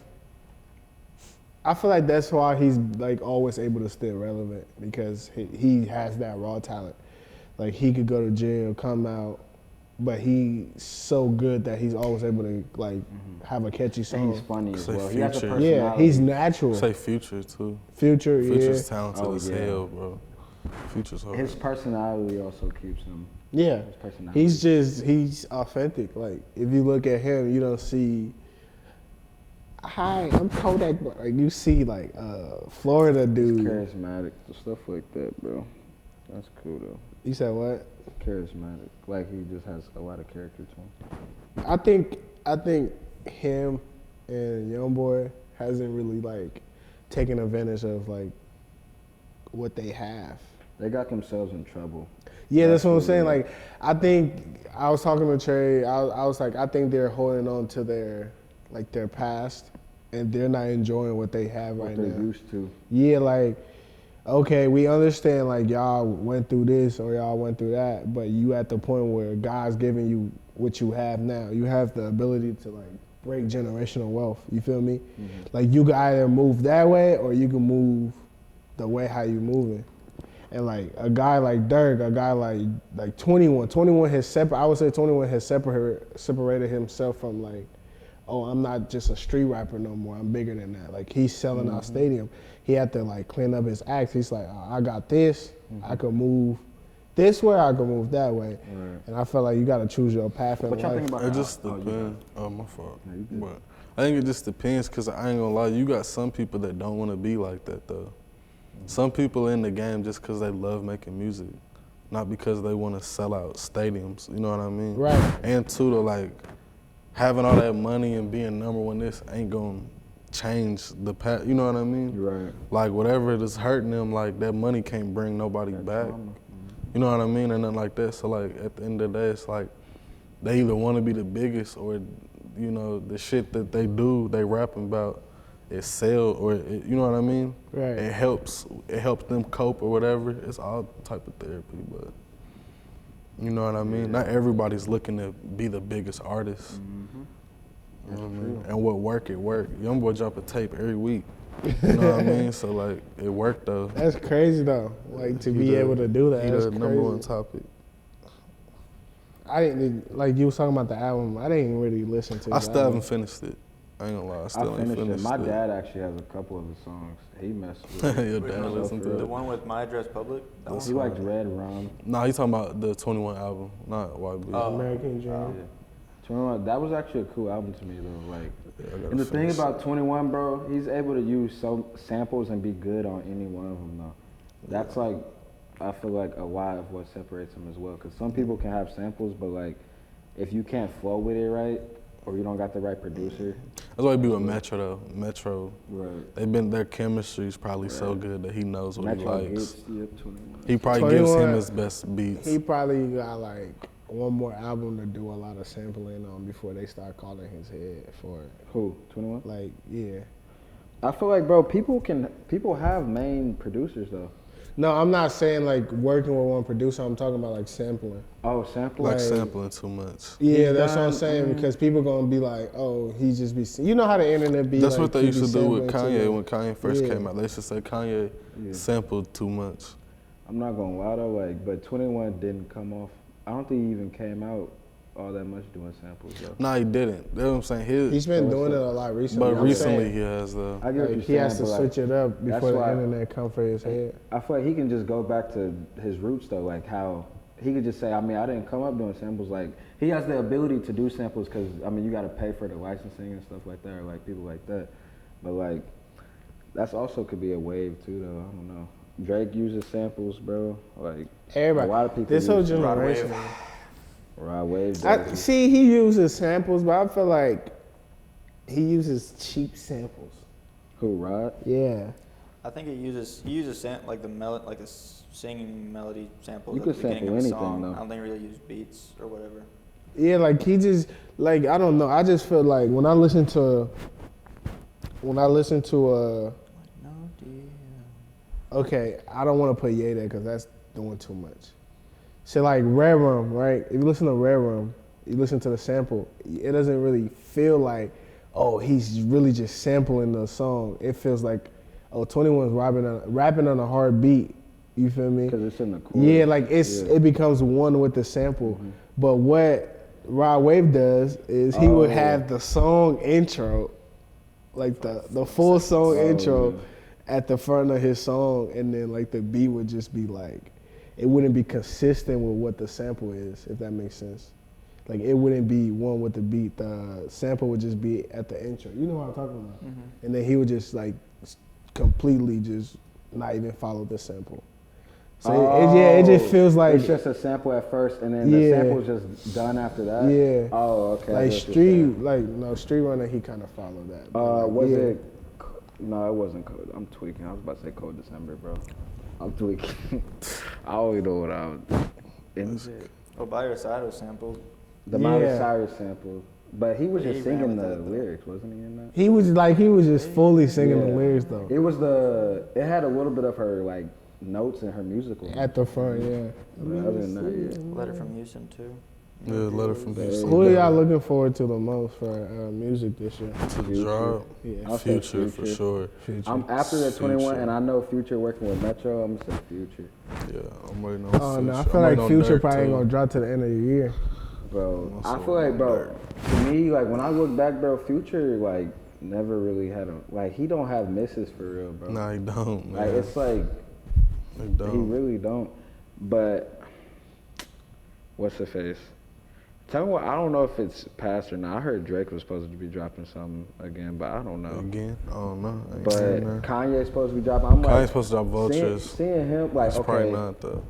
I feel like that's why he's like always able to stay relevant because he has that raw talent. Like he could go to jail, come out, but he's so good that he's always able to like have a catchy And song. he's funny as Say well. He has a Future. personality. Yeah, he's natural. Say Future too. Future, Future's yeah, talented Oh, as yeah. hell, bro. Future's hard. His personality also keeps him. yeah. His personality. He's authentic. Like if you look at him, you don't see. Hi, I'm Kodak. Like you see, like Florida He's dude. charismatic, stuff like that, bro. That's cool though. You said what? Charismatic, like he just has a lot of character to him. I think him and YoungBoy hasn't really like taken advantage of like what they have. They got themselves in trouble. Yeah, that's what I'm saying. Absolutely. Like, I think I was talking to Trey. I was like, I think they're holding on to their past, and they're not enjoying what they have What right they're now. used to. Yeah, like, okay, we understand like y'all went through this or y'all went through that, but you at the point where God's giving you what you have now. You have the ability to like break generational wealth. You feel me? Like you can either move that way or you can move the way how you moving. And like a guy like Dirk, a guy like 21 has I would say 21 has separated himself from like, oh, I'm not just a street rapper no more. I'm bigger than that. Like he's selling out stadium. He had to like clean up his acts. He's like, oh, I got this. I could move this way. I could move that way. Right. And I feel like you got to choose your path in What y'all life. think about It how- just oh, you depends. Oh, my fault. No, you good. But I think it just depends because I ain't gonna lie, you got some people that don't want to be like that though. Some people in the game just because they love making music, not because they want to sell out stadiums. You know what I mean? Right. And two, to like having all that money and being number one, this ain't gonna change the path. You know what I mean? You're right. Like whatever it is hurting them, like that money can't bring nobody back. trauma. You know what I mean? And nothing like that. So like at the end of the day, it's like they either want to be the biggest or, you know, the shit that they do, they rapping about, it sell or it, you know what I mean? Right. It helps them cope or whatever. It's all type of therapy, but you know what I mean? Not everybody's looking to be the biggest artist. You know what I mean? And what work, it worked. YoungBoy drop a tape every week. You know what I mean? So like it worked though. That's crazy though. Like to He be the- able to do that. He That's the crazy. number one topic. I didn't like you was talking about the album. I didn't really listen to. I the still album. haven't finished it. I ain't gonna lie, I still I ain't finished it. finished My it. dad actually has a couple of the songs. He messed with it. Your dad So listened for to The it. one with My Address Public? That That's He one? likes Red Rum. Nah, you talking about the 21 album, not YB. American Dream. Yeah. 21, that was actually a cool album to me though. Like, Yeah, I gotta and the thing finish about it. 21, bro, he's able to use samples and be good on any one of them though. That's like, I feel like a lot of what separates him as well. Cause some people can have samples, but like, if you can't flow with it right, or you don't got the right producer, That's why I be with Metro though. Metro, right? their chemistry's probably so Right. good that he knows what Metro he likes. gets, yep, 21. He probably gives 21 him his best beats. He probably got like one more album to do a lot of sampling on before they start calling his head for it. Who? 21? Like, yeah. I feel like, bro, people have main producers though. No, I'm not saying like working with one producer. I'm talking about like sampling. Oh, sample. like like- sampling too much. Yeah, He's that's what I'm done- saying because people gonna be like, oh, he just be. You know how the internet be. That's like, what they he used be to do with sampling too Kanye much. when Kanye first Yeah. came out. They used to say Kanye Yeah. sampled too much. I'm not gonna lie though, like, but 21 didn't come off. I don't think he even came out all that much doing samples though. Nah, he didn't. That's what I'm saying. He's been doing it a lot recently. But I'm recently saying, he has though. I get what like, you're he saying, has to but, like, switch it up that's before the why- internet come for his head. I feel like he can just go back to his roots though, like how he could just say, I mean, I didn't come up doing samples. Like he has the ability to do samples because I mean, you got to pay for the licensing and stuff like that, or like people like that. But like, that's also could be a wave too, though. I don't know. Drake uses samples, bro. Like Everybody. a lot of people. This whole use generation. Rod Wave. I, does. see, he uses samples, but I feel like he uses cheap samples. Who, Rod? Yeah. I think he uses like like a singing melody sample You at the could beginning sample of a anything, song. though. I don't think he really uses beats or whatever. Yeah, like he just, like, I don't know. I just feel like when I listen to when I listen to No deal. okay, I don't want to put Ye there because that's doing too much. So like Red Rum, right? If you listen to Red Rum, you listen to the sample, it doesn't really feel like, oh, he's really just sampling the song. It feels like, oh, 21's rapping on a hard beat. You feel me? Because it's in the chorus. Yeah, like it becomes one with the sample. Mm-hmm. But what Rod Wave does is he would have the song intro, like the full song intro at the front of his song, and then like the beat would just be like, it wouldn't be consistent with what the sample is, if that makes sense. Like it wouldn't be one with the beat. The sample would just be at the intro. You know what I'm talking about? And then he would just like completely just not even follow the sample. So it just feels like it's just a sample at first, and then the sample's just done after that. Yeah. Oh, okay. Like Street Runner, he kind of followed that. Was it? No, it wasn't Code. I'm tweaking. I was about to say Code December, bro. I'm tweaking. I always know what I was. Oh, By Your Side was sampled. The Miley Cyrus sample, but he was just singing the lyrics, wasn't he? In that? He was just fully singing the lyrics though. It had a little bit of her like notes in her musical at the front, yeah. But other than that, Letter from Houston too. Yeah, Letter from Houston. Who are y'all looking forward to the most for music this year? To drop. Yeah. Future for sure. Future. I'm after the 21, and I know Future working with Metro. I'm gonna say Future. Yeah, I'm waiting on Oh Future. no, I feel like Future probably ain't gonna drop to the end of the year. Bro, I feel like, bro, to me, like when I look back, bro, Future like never really had he don't have misses for real, bro. Nah, he don't, man. Like it's like he really don't. But what's the face? Tell me what, I don't know if it's past or not. I heard Drake was supposed to be dropping something again, but I don't know. Again? I don't know. I ain't But seen that. Kanye's supposed to be dropping. I'm Kanye's supposed to drop Vultures. Seeing him, like, It's probably not though.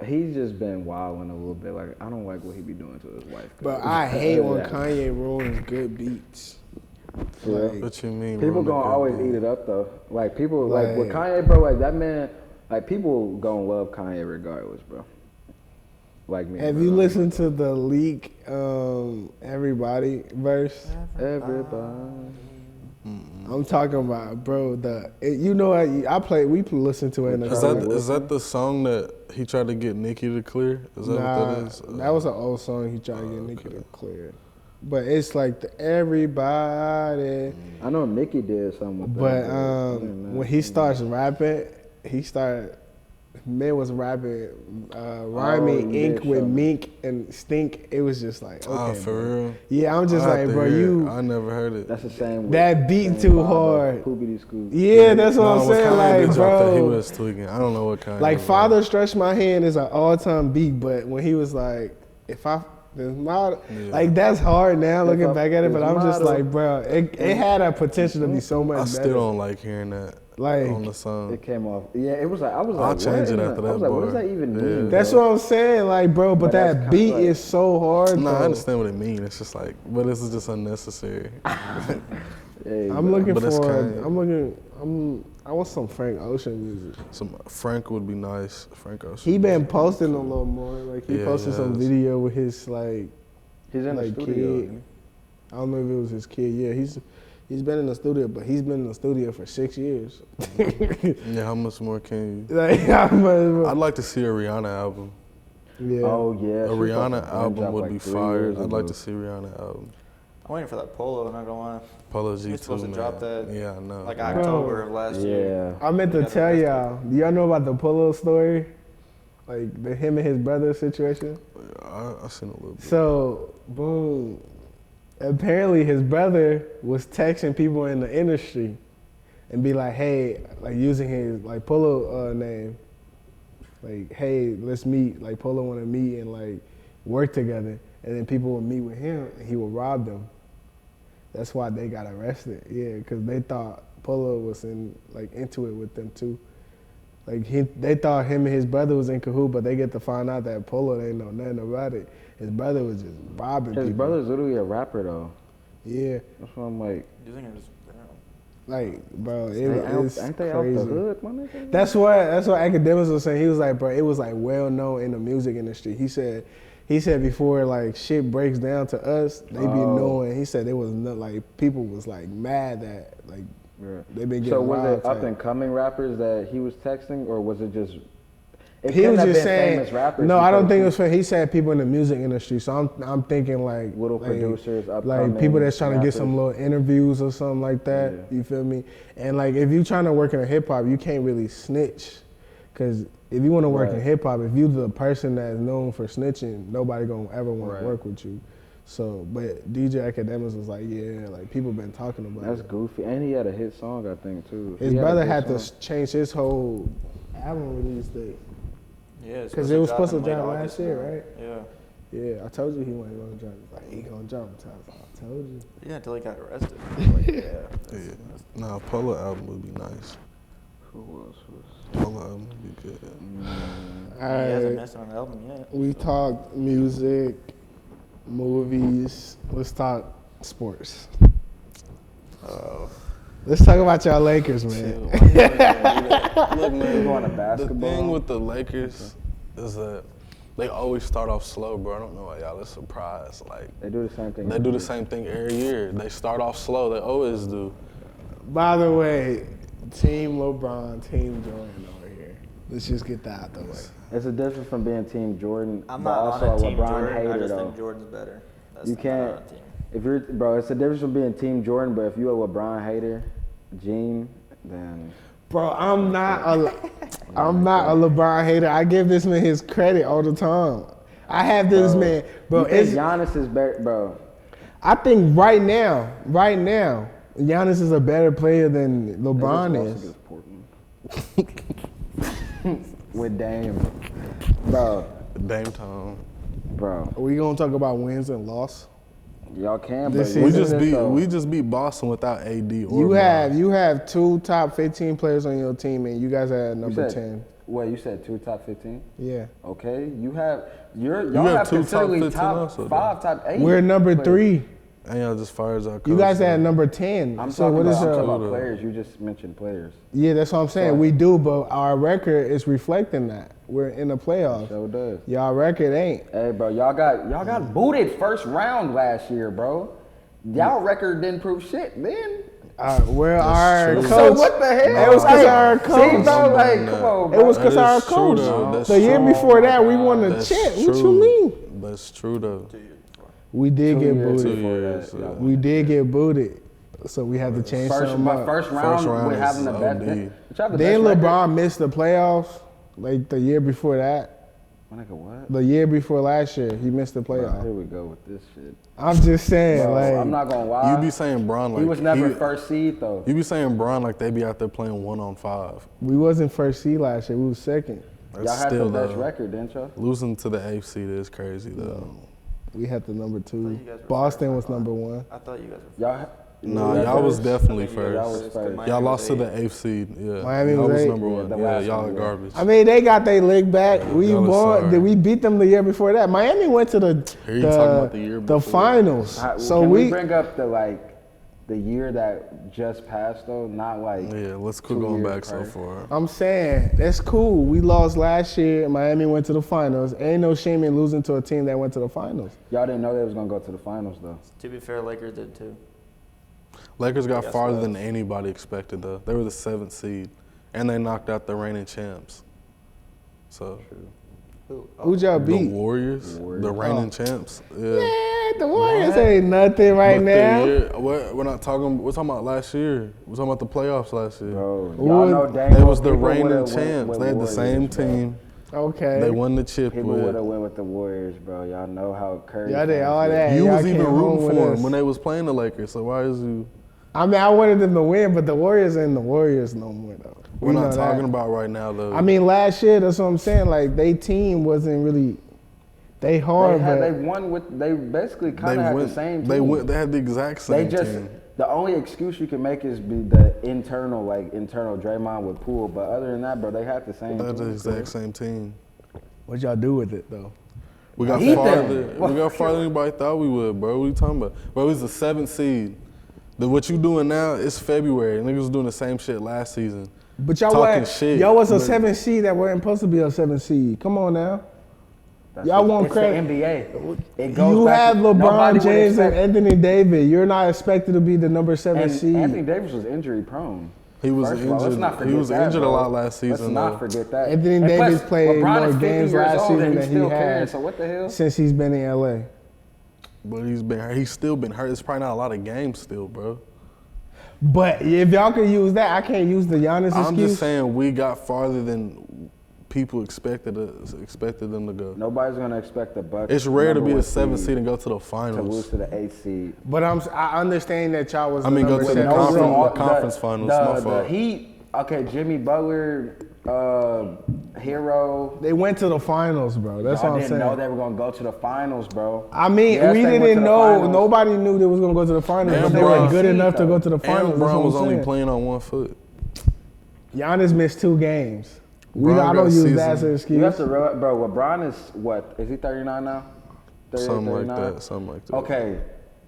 he's just been wilding a little bit. Like, I don't like what he be doing to his wife. But I hate when Kanye ruins good beats. Like, What you mean? people ruin a gonna good always beat? eat it up though. Like people, like with Kanye, bro. Like that man, like people gonna love Kanye regardless, bro. Like me. Have you listened to the leak Everybody verse? Everybody. I'm talking about, bro. We listened to it in the car. Is that the song that he tried to get Nicki to clear? Is that what that is? That was an old song he tried to get Nicki to clear. But it's like the Everybody. I know Nicki did something with But that. when he starts rapping, man was rapping rhyming ink with mink and stink. It was just like, okay, for real? Yeah, I'm just like, bro, I never heard it. That's the same. That beat too hard. Poopity scoop. Yeah, that's what I'm saying. Like, bro, he was tweaking. I don't know what kind. Like Father Stretch My Hand is an all-time beat, but when he was like, like that's hard now looking back at it, but I'm just like, bro, it had a potential to be so much better. I still don't like hearing that. Like on the song. It came off. Yeah, it was like I was like, I'll change it after that. I was like, what does that even mean? That's what I'm saying, like, bro. But that beat is so hard. No, I understand what it means. It's just like, but this is just unnecessary. I'm looking for. I want some Frank Ocean music. Some Frank would be nice. Frank Ocean. He been posting a little more. Like he posted some video with his like. He's in the studio. Kid. I don't know if it was his kid. Yeah, he's been in the studio, but he's been in the studio for 6 years. Yeah, how much more can you? Like, how much more? I'd like to see a Rihanna album. Yeah. Oh yeah. A Rihanna album would be fire. I'd like to see. see a Rihanna album. I'm waiting for that Polo, not gonna lie. Polo G2, He's supposed to drop that. Yeah, I know. Like October of last year. Yeah. I meant to tell y'all. Do y'all know about the Polo story? Like him and his brother situation? I seen a little bit. So, boom. Apparently his brother was texting people in the industry and be like, hey, like using his like Polo name. Like, hey, let's meet. Like Polo wanna meet and like work together. And then people would meet with him and he would rob them. That's why they got arrested. Yeah, because they thought Polo was into it with them too. Like they thought him and his brother was in cahoots, but they get to find out that Polo didn't know nothing about it. His brother was just robbing people. His brother's literally a rapper though. Yeah. That's what I'm like. You think it was? Like, bro, it's ain't they crazy. out the hood, my nigga? That's what Academics was saying. He was like, bro, it was like well known in the music industry. He said he said before like shit breaks down to us, they be knowing. He said it was not like people was like mad that like they been getting. So was wild it up type. and coming rappers that he was texting, or was it just? It He couldn't was have just been saying. famous rappers No, I don't because think it was fair. He said people in the music industry. So I'm thinking like little like, producers, like upcoming people that's trying to get rappers. some little interviews or something like that. Yeah. You feel me? And like if you trying to work in hip hop, you can't really snitch, because if you want to work in Right. hip hop, if you the person that's known for snitching, nobody gonna ever want Right. to work with you. So, but DJ Academics was like, yeah, like people been talking about That's it. goofy, and he had a hit song, I think, too. His He a brother good had to song. change his whole album release date. Yeah, Because it was supposed to in late drop last August year, now. right? Yeah. Yeah, I told you he wasn't gonna jump. Like he gonna jump. I told you. Yeah, until he got arrested. Like, yeah. Yeah. Nah, Polo album would be nice. Who else was? Polo album would be good. He hasn't Alright, missed on an album yet. we talked music, movies. Let's talk sports. Let's talk about y'all Lakers, man. Look, man, We going to the basketball. thing with the Lakers is that they always start off slow, bro. I don't know why y'all are surprised. Like, They do the same thing. they do the same thing every year. They start off slow. They always do. By the way, Team LeBron, Team Jordan over here. Let's just get that out the way. It's a difference from being Team Jordan, I'm but not also on a a team LeBron Jordan. I hater, just though. think Jordan's better. That's You not can't. on a team. If you're, bro, it's a difference from being Team Jordan, but if you're a LeBron hater, Gene, then Bro, I'm not a LeBron hater. I give this man his credit all the time. I have this man, bro. you think It's, Giannis is better, bro. I think right now, Giannis is a better player than LeBron They just is. lost against Portland. With Dame, bro, Dame time. bro. Are we gonna talk about wins and loss? Y'all can, This but We season just is beat though. we just beat Boston without AD or You Bron. have two top 15 players on your team, and you guys are at number 10. Wait, you said 2 top 15? Yeah, Okay, y'all have have 2 top considerably 15 top also, though. 5, top 8. we're number players. 3. And y'all just fires our coach. You guys so- at number 10. I'm so talking what is about, I'm your? talking about True, though. players. You just mentioned players. Yeah, that's what I'm saying. So- We do, but our record is reflecting that. We're in the playoffs. So does. Y'all record ain't. Hey, bro, y'all got booted first round last year, bro. Y'all record didn't prove shit then. Where our true. coach? So what the hell? It was because our See, coach. bro, like, Nah. come on, It bro. was That because our is true, coach. though. That's The year true. before that, we won a That's chip. What you true. mean? That's true though. We did 2 get years booted. before years, that, y'all We did get booted. So we had to change something up. First round, round with is having the best. OD. But y'all the Then best record. LeBron missed the playoffs, like the year before that. My nigga, what? The year before last year, he missed the Bro, playoffs. here we go with this shit. I'm just saying, Bro, like, I'm not gonna lie. You be saying Bron like he was never first seed though. You be saying Bron like they be out there playing 1-on-5. we wasn't first seed last year. We was second. That's Y'all had the still best though. record, didn't y'all? Losing to the AFC is crazy though. We had the number 2. you guys were Boston was first. number 1. I thought you guys were. Y'all. Nah, you y'all was first? definitely I think you guys Y'all was first. first. Miami Y'all was lost to 8. the AFC. Yeah, Miami y'all was was 8. number Yeah, 1. the Yeah, last y'all one, are yeah. garbage. I mean, they got their leg back. We y'all was won. sorry. Did we beat them the year before that? Miami went to the Here you talking about the year before. finals. So Can we bring up the year that just passed though, not like. Yeah, let's quit 2 going years back so prior. far. I'm saying that's cool. We lost last year. Miami went to the finals. Ain't no shame in losing to a team that went to the finals. Y'all didn't know they was gonna go to the finals though. To be fair, Lakers did too. Lakers got Guess farther what? than anybody expected though. They were the 7th seed, and they knocked out the reigning champs. So Who'd y'all the beat? Warriors, the reigning champs. Yeah. Man, the Warriors ain't nothing right But now. we're not talking. We're talking about last year. We're talking about the playoffs last year. Bro, Who y'all was- know dang They well was the people reigning would've went champs. with They had the Warriors, same bro. team. Okay. They won the chip People would with. have went with the Warriors, bro. Y'all know how Curry. Y'all did fans all get. that. You Y'all was even came home rooting with for us. them when they was playing the Lakers. So why is you? I mean, I wanted them to win, but the Warriors ain't the Warriors no more though. We're We not know talking that. about right now though. I mean, last year, that's what I'm saying. Like, they team wasn't really. They hard, They but won with. They basically they kind of had went. the same. They team. went. They had the exact They same just. team. The only excuse you can make is be the internal Draymond with Poole. But other than that, bro, they had the same. They had the team, exact bro. same team. what y'all do with it though? We got Beat farther. them. We got farther than anybody thought we would, bro. What are you talking about? Bro, it was the 7th seed. What you doing now is February. Niggas was doing the same shit last season. But y'all Talking was shit, y'all was a but- 7 seed that weren't supposed to be a 7 seed. Come on now. Y'all want it's credit. the NBA. It goes You back have to- LeBron nobody would James and expect- Anthony Davis. You're not expected to be the number 7 And seed. Anthony Davis was injury prone. He was First of all, let's injured. not He forget was that, injured a bro. lot last season. Let's not though. forget that. Anthony And Davis plus, played LeBron more is 50 games years last old season and than he's he still carrying. has So what the hell? since he's been in LA. But he's still been hurt. It's probably not a lot of games still, bro. But if y'all can use that, I can't use the Giannis I'm excuse. just saying we got farther than people expected them to go. Nobody's gonna expect the Bucks. It's rare to number be a one 7th seed and go to the to lose finals. to the 8th seed. But I understand that y'all was I the mean, go number to the 7 conference- seed. conference finals, my The fault. Heat. Okay, Jimmy Butler, Hero. They went to the finals, bro. That's Y'all what I'm didn't know saying. they were gonna go to the finals, bro. I mean, Yes, we they went to didn't the know. finals. Nobody knew they was gonna go to the finals, And but they Bron- were good enough to go to the And finals. That's Bron what was I'm only saying. playing on one foot. Giannis missed 2 games. Bron I don't got use that as season. an excuse. You have to realize, bro. LeBron is what? Is he 39 now? 38, Something like 39? that. Something like that. Okay,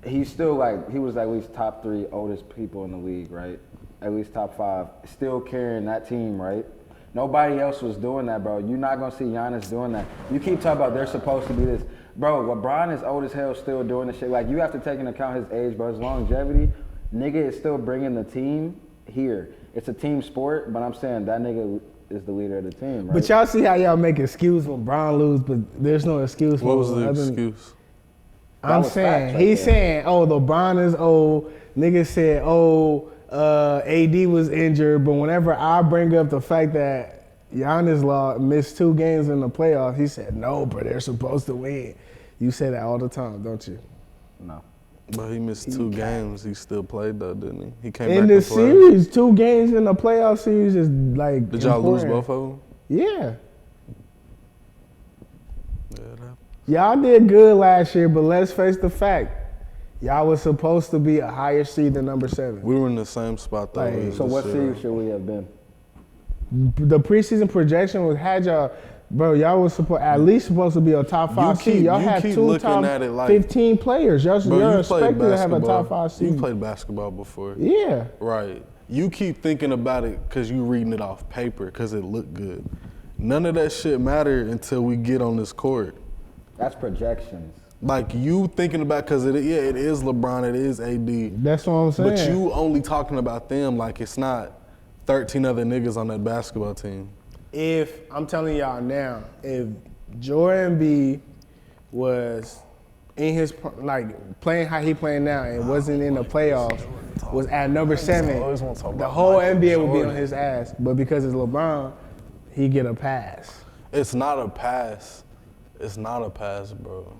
he's still he was at least top 3 oldest people in the league, right? At least top 5. Still carrying that team, right? Nobody else was doing that, bro. You're not gonna see Giannis doing that. You keep talking about they're supposed to be this, bro. LeBron is old as hell, still doing this shit. Like you have to take into account his age, bro. His longevity. Nigga is still bringing the team here. It's a team sport, but I'm saying that nigga is the leader of the team, right? But y'all see how y'all make excuse when Bron lose, but there's no excuse. What for was the other- excuse? That I'm was saying facts right he's there. saying, oh, LeBron is old. Niggas said, oh, AD was injured. But whenever I bring up the fact that Giannis missed 2 games in the playoffs, he said, no, but they're supposed to win. You say that all the time, don't you? No. But he missed 2 games. He still played though, didn't he? He came In back the and played. series, 2 games in the playoff series is like. Did y'all lose important. both of them? Yeah. Yeah, that, Y'all did good last year, but let's face the fact. Y'all was supposed to be a higher seed than number 7. we were in the same spot though. Like, as So this what year. seed should we have been? The preseason projection had y'all, bro. Y'all was at least supposed to be a top 5 seed. Y'all you had keep 2 looking top at it like- 15 players. Y'all Bro, you're you played expected to have a basketball. top 5 seed. You played basketball before. Yeah. Right. You keep thinking about it because you reading it off paper because it looked good. None of that shit matter until we get on this court. That's projections. Like you thinking about because it is LeBron, it is AD. That's what I'm saying. But you only talking about them like it's not 13 other niggas on that basketball team. If I'm telling y'all now, if Jordan B was in his playing how he playing now and wasn't in the playoffs, was at number 7, the whole NBA would be on his ass. But because it's LeBron, he get a pass. It's not a pass. It's not a pass, bro.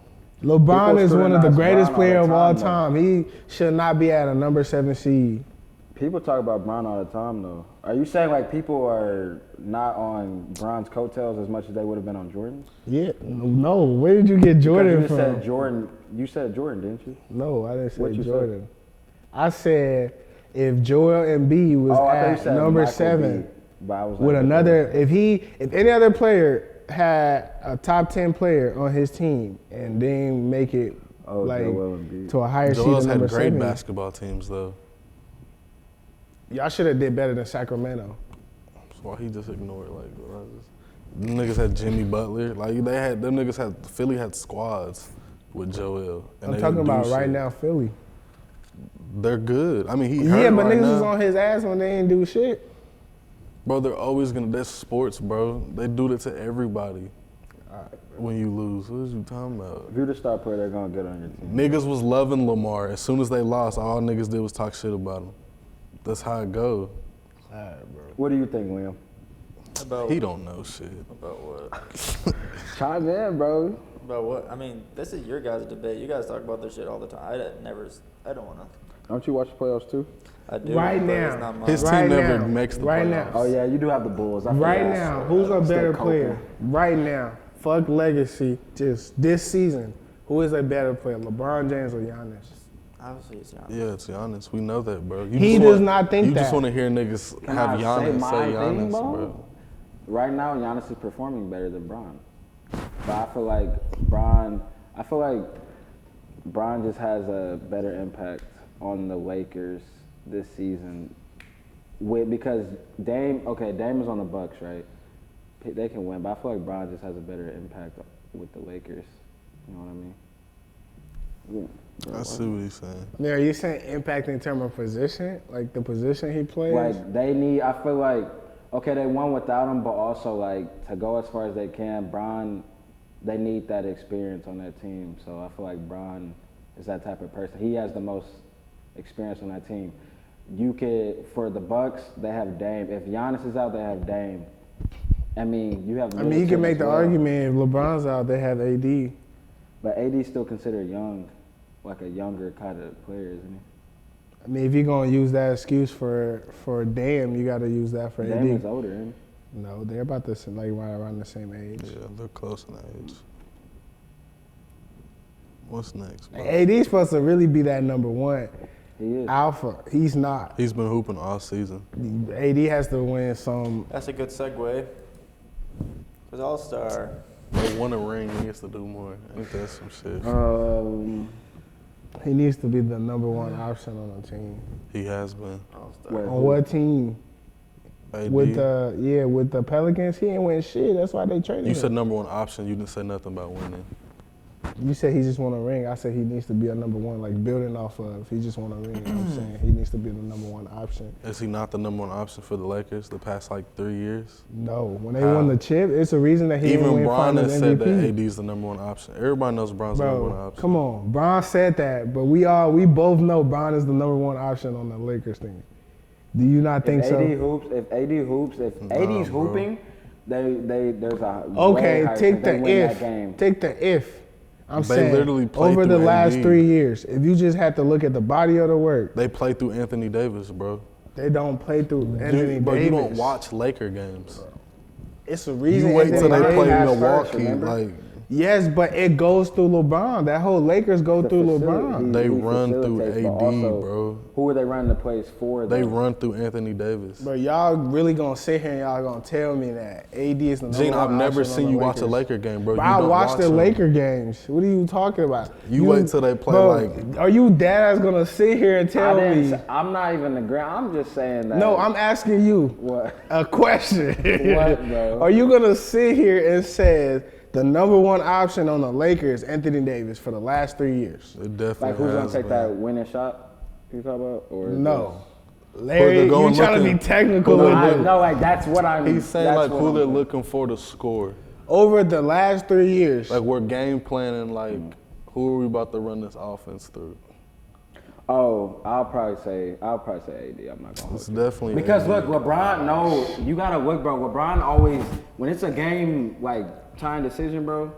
LeBron People is one of the scrutinize greatest Bron all players the of all time, time. He should not be at a number 7 seed. People talk about Bron all the time, though. Are you saying like people are not on Bron's coattails as much as they would have been on Jordan's? Yeah, no. Where did you get Jordan Because you from? said Jordan. You said Jordan, didn't you? No, I didn't What'd say you say? Jordan. I said if Joel Embiid was Oh, I thought you at said number Michael 7 B, but I was with like, another, if any other player had a top 10 player on his team and didn't make it Oh, Joel Embiid. to a higher seed Joel's than had number great 7, basketball teams though. y'all should have did better than Sacramento. That's why he just ignored them niggas had Jimmy Butler. Like them niggas had Philly had squads with Joel. And I'm they talking didn't do about right shit. now, Philly. They're good. I mean, he Yeah, hurt but right niggas now. was on his ass when they didn't do shit. Bro, they're always gonna. That's sports, bro. They do that to everybody. When you lose, what is you talking about? If you're the star player, they're gonna get on your team. Niggas was loving Lamar. As soon as they lost, all niggas did was talk shit about him. That's how it go. What do you think, Liam? About, He don't know shit. about what? Chime in, bro. About what? I mean, this is your guys' debate. You guys talk about this shit all the time. I don't want to. Don't you watch the playoffs too? I do. Right but now. It's not mine. His Right team never now. makes the Right playoffs. now. Oh yeah, you do have the Bulls. I Right forgot. now, who's a Still better coping. player? Right now, fuck legacy. Just this season, who is a better player, LeBron James or Giannis? Obviously, it's Giannis. Yeah, it's Giannis. We know that, bro. He just does wanna- not think You just that. want to hear niggas Can have I Giannis my say thing, Giannis, bro? bro. Right now, Giannis is performing better than Bron. But I feel like Bron just has a better impact on the Lakers this season. Because Dame is on the Bucks, right? They can win, but I feel like Bron just has a better impact with the Lakers. You know what I mean? Yeah. I see what he's saying. Yeah, are you saying impact in terms of position? Like the position he plays? Like they need. I feel like okay, they won without him, but also like to go as far as they can. Bron, they need that experience on that team. So I feel like Bron is that type of person. He has the most experience on that team. You could for the Bucks, they have Dame. If Giannis is out, they have Dame. I mean, you have. I mean, you can make the argument if LeBron's out, they have AD. But AD's still considered young, like a younger kind of player, isn't he? I mean, if you're gonna use that excuse for Dame, you got to use that for Dame AD. is older, isn't No, they're about the right around the same age. Yeah, they're close in age. What's next, bro? AD's supposed to really be that number one he? He is. alpha. He's not. He's been hooping all season. AD has to win some. That's a good segue. Because All-Star. They won a ring, he has to do more. Ain't that some shit? He needs to be the number one option on the team. He has been. All-Star. Wait, On what team? AD. With the Pelicans, he ain't win shit. That's why they traded him. You said number one option. You didn't say nothing about winning. You said he just won a ring. I said he needs to be a number one, like building off of. He just won a ring. I'm saying he needs to be the number one option. Is he not the number one option for the Lakers the past like 3 years? No, when they won the chip, it's a reason that he didn't Even win Bron Finals has said that MVP. AD is the number one option. Everybody knows Bron's the number one Bro, option. come on. Bron said that, but we both know Bron is the number one option on the Lakers team. Do you not think if so? If AD's bro. hooping, there's a Okay, way higher take chance they the win that if. game. Take the if. I'm They saying literally played over the through last AD. 3 years, if you just had to look at the body of the work, They play through Anthony Davis, bro. they don't play through Anthony But Davis. you don't watch Laker games. It's a You reason. wait till Anthony they Davis play has first, Milwaukee. remember? Like Yes, but it goes through LeBron. That whole Lakers go through LeBron. They He run through facilitates, but AD, also, bro. Who are they running the plays for? They though? run through Anthony Davis. But y'all really gonna sit here and y'all gonna tell me that AD is the number Gene, one I've never option on seen the you watch a Lakers. Laker game, bro. But You I don't watch the them. Laker games. What are you talking about? You wait till they play, bro, like- Are you dead ass gonna sit here and tell me? I'm not even the ground. I'm just saying that. No, I'm asking you What? a question. What, bro? Are you gonna sit here and say the number one option on the Lakers, Anthony Davis, for the last 3 years? It definitely Like who's gonna has take been. that winning shot? You talking about? Or No. Larry, they're you going trying to looking- be technical who with they're it. looking- No, like that's what I'm. He's saying that's like what who I'm they're saying. looking for to score. Over the last 3 years. Like we're game planning. Like who are we about to run this offense through? Oh, I'll probably say AD. I'm not gonna. It's definitely Because AD. look, LeBron. No, you gotta look, bro. LeBron always, when it's a game like time decision, bro.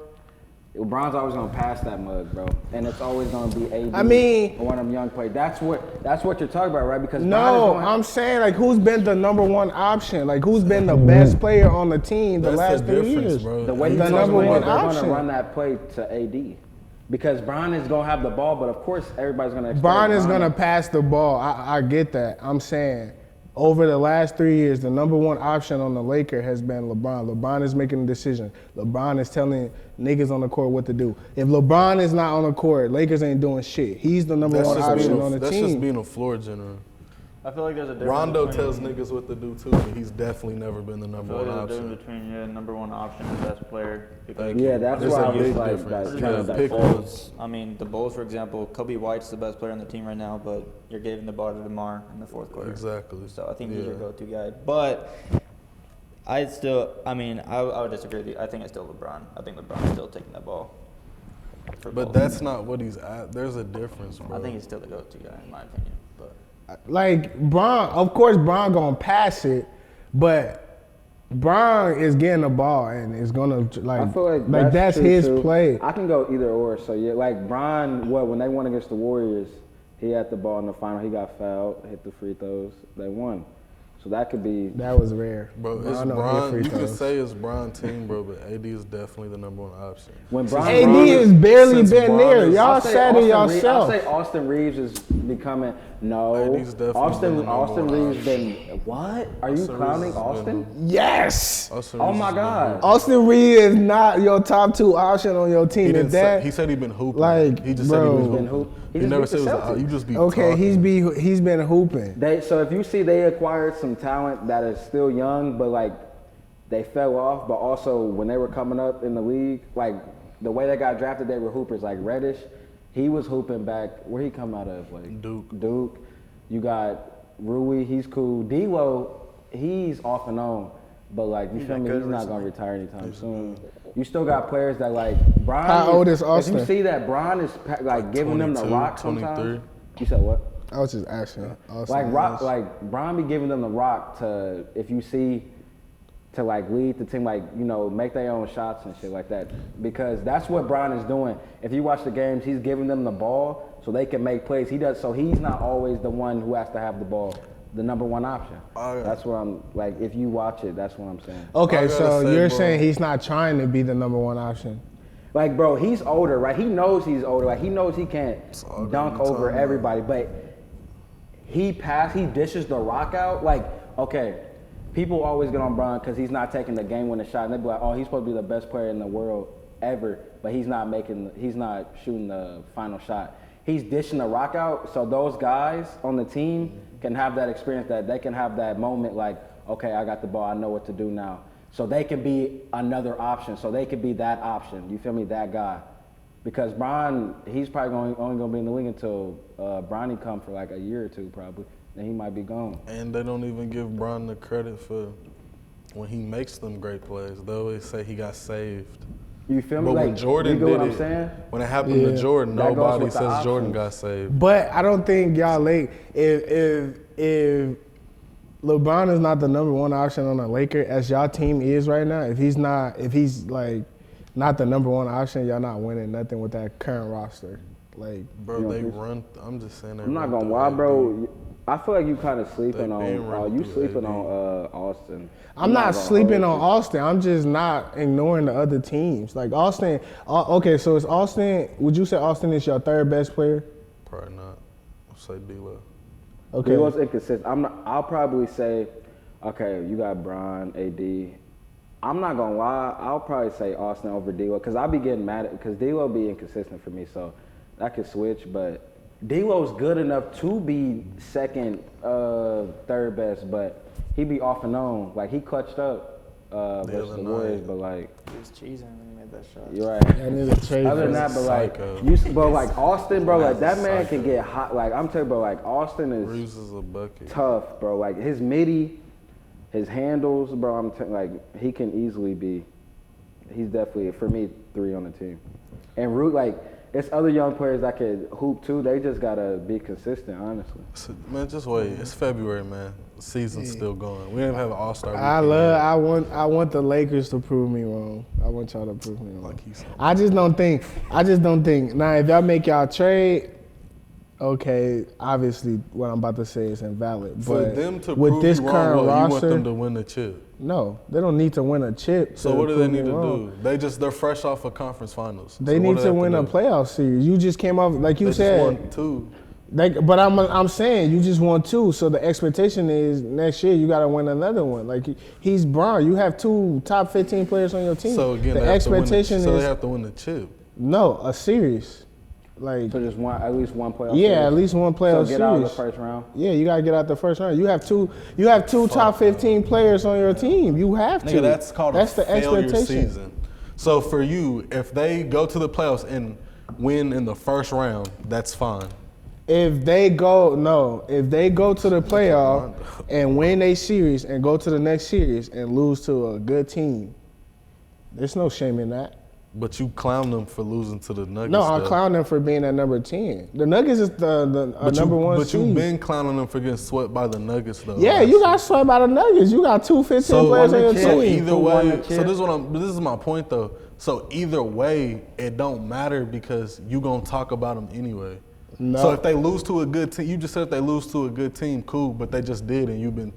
LeBron's always gonna pass that mug, bro, and it's always gonna be AD. I mean- or one of them young players. That's what you're talking about, right? Because No, Bron is going, I'm saying like who's been the number one option? Like who's been the best player on the team the That's last the 3 difference, years? bro. the way he the talks number about it, one they're option. gonna run that play to AD. Because Bron is gonna have the ball, but of course everybody's gonna. expect Bron is Bron gonna pass the ball. I get that. I'm saying over the last 3 years, the number one option on the Laker has been LeBron. LeBron is making a decision. LeBron is telling niggas on the court what to do. If LeBron is not on the court, Lakers ain't doing shit. He's the number one option on the that's team. just being a floor general. I feel like there's a difference. Rondo between- tells niggas what to do too, but he's definitely never been the I number feel like one there's a option. difference between number one option and best player. Because Yeah, that's There's why a I was big like, difference. that, You trying gotta to pick dissect. one. I mean, the Bulls, for example, Kobe White's the best player on the team right now, but you're giving the ball to DeMar in the fourth quarter. Exactly. So I think he's your Yeah. go-to guy. But I would disagree with you. I think it's still LeBron. I think LeBron's still taking that ball. for But both. that's not what he's at. There's a difference, bro. I think he's still the go-to guy in my opinion. But Like Bron, of course Bron gonna pass it, but Bron is getting the ball and is gonna I feel like that's true, his too. play. I can go either or. So yeah, like Bron, when they won against the Warriors, he had the ball in the final. He got fouled, hit the free throws. They won. So that could be. That was rare. Bro, it's Bron don't hit Bron. free You can throws. say it's Bron team, bro, but AD is definitely the number one option. When Bron, AD Bron has barely since been Bron there. is- Y'all I'll say said it Austin Reeves- yourself. I'll say Austin Reeves is becoming no. AD's definitely been the Austin number one Reeves been what? Are you Austin clowning Reeves has Austin? Yes. Austin Oh Reeves my has been God. hooping. Austin Reeves is not your top two option on your team. He, If didn't that, say, he said he been hooping. like, he just bro. said he Been been hoop- hooping. he He just never beat said the it was. You Celtics. just be okay, talking. he's been hooping. So if you see they acquired some talent that is still young, but like they fell off, but also when they were coming up in the league, like the way they got drafted, they were hoopers. Like Reddish, he was hooping back. Where he come out of? Like Duke. You got Rui, he's cool. D-Lo, he's off and on. But like, you feel me? He's not gonna retire anytime soon. You still got players that like Bron. How old is Austin? If you see that Bron is like giving them the rock sometimes. 23. You said what? I was just asking. Like Bron be giving them the rock to, if you see, to like lead the team, like, you know, make their own shots and shit like that. Because that's what Bron is doing. If you watch the games, he's giving them the ball so they can make plays. So he's not always the one who has to have the ball, the number one option. That's what I'm, like, if you watch it, that's what I'm saying. Okay, so you're saying he's not trying to be the number one option. Like, bro, he's older, right? He knows he's older. Like, he knows he can't dunk over everybody, but he dishes the rock out. Like, okay, people always get on Bron because he's not taking the game-winning shot, and they be like, oh, he's supposed to be the best player in the world ever, but he's not shooting the final shot. He's dishing the rock out, so those guys on the team can have that experience, that they can have that moment like, okay, I got the ball, I know what to do now. So they can be another option. So they could be that option. You feel me? That guy. Because Bron, he's probably only going to be in the league until Bronny come for like a year or two probably. Then he might be gone. And they don't even give Bron the credit for when he makes them great plays. They always say he got saved. You feel me? But like, when Jordan you did what I'm it, saying? when it happened to Jordan, That goes nobody with the says Jordan options. got saved. But I don't think y'all late. If LeBron is not the number one option on the Lakers, as y'all team is right now, if he's like not the number one option, y'all not winning nothing with that current roster. Like, Bro, they run. I'm just saying. I'm not gonna lie, bro. I feel like you kind of sleeping on. You sleeping on Austin. I'm not sleeping on Austin. I'm just not ignoring the other teams. Like Austin. Okay, so is Austin? Would you say Austin is your third best player? Probably not. I'll say D-Lo. Okay. He was inconsistent. I'll probably say, okay, you got Bron, AD. I'm not gonna lie. I'll probably say Austin over D-Lo because I'll be getting mad at because D-Lo be inconsistent for me, so that could switch. But D-Lo's good enough to be second, third best, but he be off and on. Like he clutched up versus the Warriors, but like He was cheesing when he made that shot. you're right. I need to trade. Other than that, but like bro, like Austin, bro, like that man can get hot. Like I'm telling you, bro, like Austin is Reeves is a bucket. tough, bro. Like his midi, his handles, bro. Like he can easily be. He's definitely for me 3 on the team. And Root, like it's other young players that could hoop too. They just gotta be consistent, honestly. So, man, just wait. It's February, man. The season's still going. We didn't have an All-Star. I want the Lakers to prove me wrong. I want y'all to prove me wrong. Like he said. I just don't think. Now, if y'all make y'all trade, okay, obviously what I'm about to say is invalid. For but them to with prove this you current wrong, roster, you want them to win the chip. no, they don't need to win a chip. So to what do they prove me need to wrong. do? They're fresh off of conference finals. They So what need do to have win a do? playoff series. You just came off, like you They said. just won 2. But I'm saying you just won 2, so the expectation is next year you got to win another one. Like he's Bron, you have 2 top 15 players on your team. So again, the they have to win expectation so is they have to win the chip. no a series. Like So just at least one playoff. yeah, series. at least one playoff So get series. out of the first round. Yeah, you gotta get out the first round. You have two top 15 players on your team. You have to. Nigga, that's called that's a the failure expectation. season. So for you, if they go to the playoffs and win in the first round, that's fine. If they go to the playoff and win a series and go to the next series and lose to a good team, there's no shame in that. But you clown them for losing to the Nuggets. No, I though. clown them for being at number 10. The Nuggets is the number 1 But seed. you've been clowning them for getting swept by the Nuggets, though. Yeah, last you got year. swept by the Nuggets. You got 2 15 So players on your chip. So team. either Who won way, the so chip? this is my point though. So either way, it don't matter because you gonna talk about them anyway. No. So if they lose to a good team, you just said if they lose to a good team, cool. But they just did, and you've been.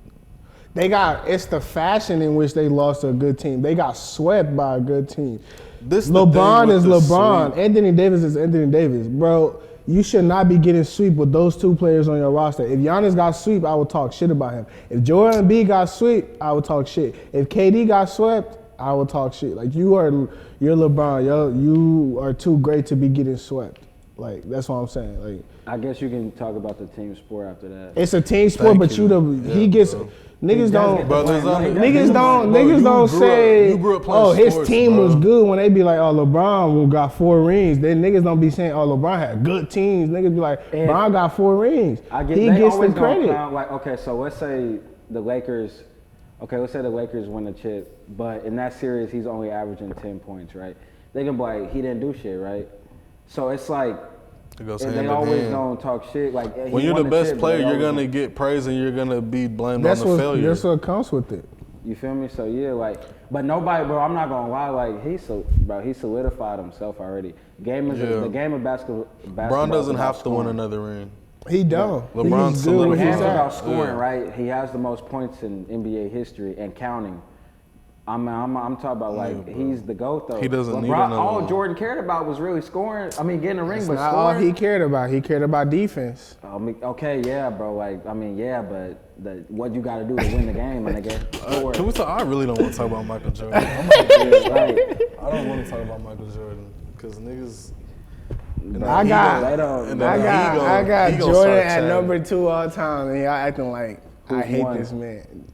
It's the fashion in which they lost to a good team. They got swept by a good team. This the LeBron thing with is the LeBron. sweep. Anthony Davis is Anthony Davis. Bro, you should not be getting sweep with those 2 players on your roster. If Giannis got sweep, I would talk shit about him. If Joel Embiid got sweep, I would talk shit. If KD got swept, I would talk shit. Like you're LeBron. You are too great to be getting swept. Like that's what I'm saying. Like I guess you can talk about the team sport after that. it's a team sport, but he gets niggas don't niggas don't say his team was good when they be like, oh, LeBron got 4 rings. Then niggas don't be saying, oh, LeBron had good teams. Niggas be like, LeBron got 4 rings. He gets the credit. Like, okay, so let's say the Lakers win the chip, but in that series he's only averaging 10 points, right? They can be like, he didn't do shit, right? So it's like, they always don't talk shit. Like when you're the best player, you're gonna get praise and you're gonna be blamed on the failure. That's what comes with it. You feel me? So yeah, like, but nobody, bro. I'm not gonna lie. Like he solidified himself already. The game of basketball. LeBron doesn't have to win another ring. He don't. LeBron's solidified. The game's about scoring, right? He has the most points in NBA history and counting. I'm talking about like he's the GOAT though. He doesn't need another all one. Jordan cared about was really scoring. I mean, getting a ring, but not scoring. all he cared about. He cared about defense. Okay, yeah, bro. Like, I mean, yeah, but what you got to do to win the game, nigga. Can we talk? I really don't want to talk about Michael Jordan. I don't want to talk about Michael Jordan because niggas. I got Jordan at number 2 all time, and y'all acting like I hate this man.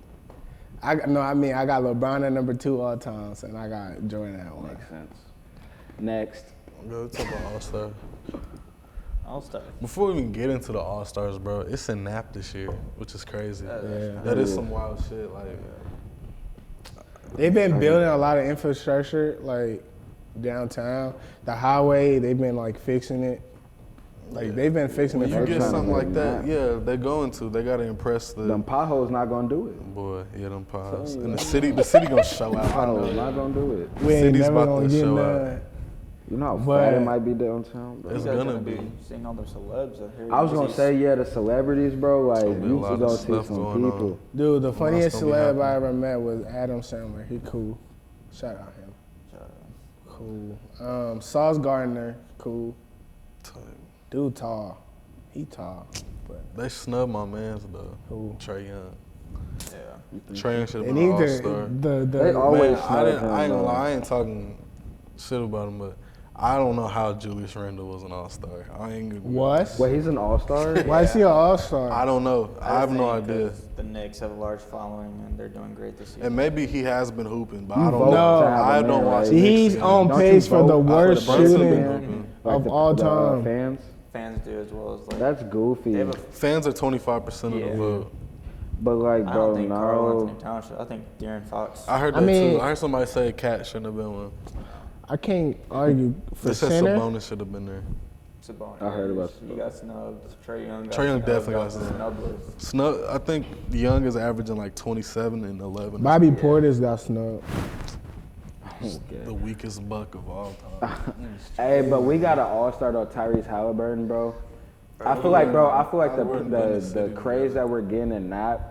I got LeBron at number 2 all times, and I got Jordan at 1. Makes sense. Next. Let's talk about All-Star. All-Star. Before we even get into the All-Stars, bro, it's in Nap this year, which is crazy. That is some wild shit. Like, they've been building a lot of infrastructure, like downtown. The highway, they've been like fixing it. Like they've been fixing when it. You get something like that, yeah, they're going to. They gotta impress the. Them potholes not gonna do it. Boy, yeah, them potholes. And the city gonna show out. Potholes not gonna do it. We ain't never gonna get none. You know how fat it might be downtown, bro. It's gonna be seeing all the celebs out here. I was gonna say, yeah, the celebrities, bro. Like you should go see some people. Dude, the funniest celeb I ever met was Adam Sandler. He cool. Shout out him. Cool. Sauce Gardner, cool. Dude tall. He tall. But they snub my man's though. Who? Trae Young. Yeah. Trae Young should have been an All-Star. They always I ain't gonna lie, I ain't talking shit about him, but I don't know how Julius Randle was an All-Star. I ain't gonna. What? Wait, he's an All-Star? Why is he an All-Star? I don't know. I have no idea. The Knicks have a large following and they're doing great this year. And maybe he has been hooping, but I don't know. I don't watch. He's on pace for the worst shooting of all time. Fans do as well as like. That's goofy. Fans are 25% of the vote. But like, I bro, don't think Carl Anthony Towns should. I think De'Aaron Fox. I heard that too. I heard somebody say Cat shouldn't have been one. I can't argue for they said center. Sabonis should have been there. Sabonis. I heard about He got snubbed. Trae Young definitely got snubbed. Snub. I think Young is averaging like 27 and 11. Bobby Portis got snubbed. The weakest buck of all time. Hey, but we got an All-Star though, Tyrese Halliburton, bro. I feel like the craze that we're getting in that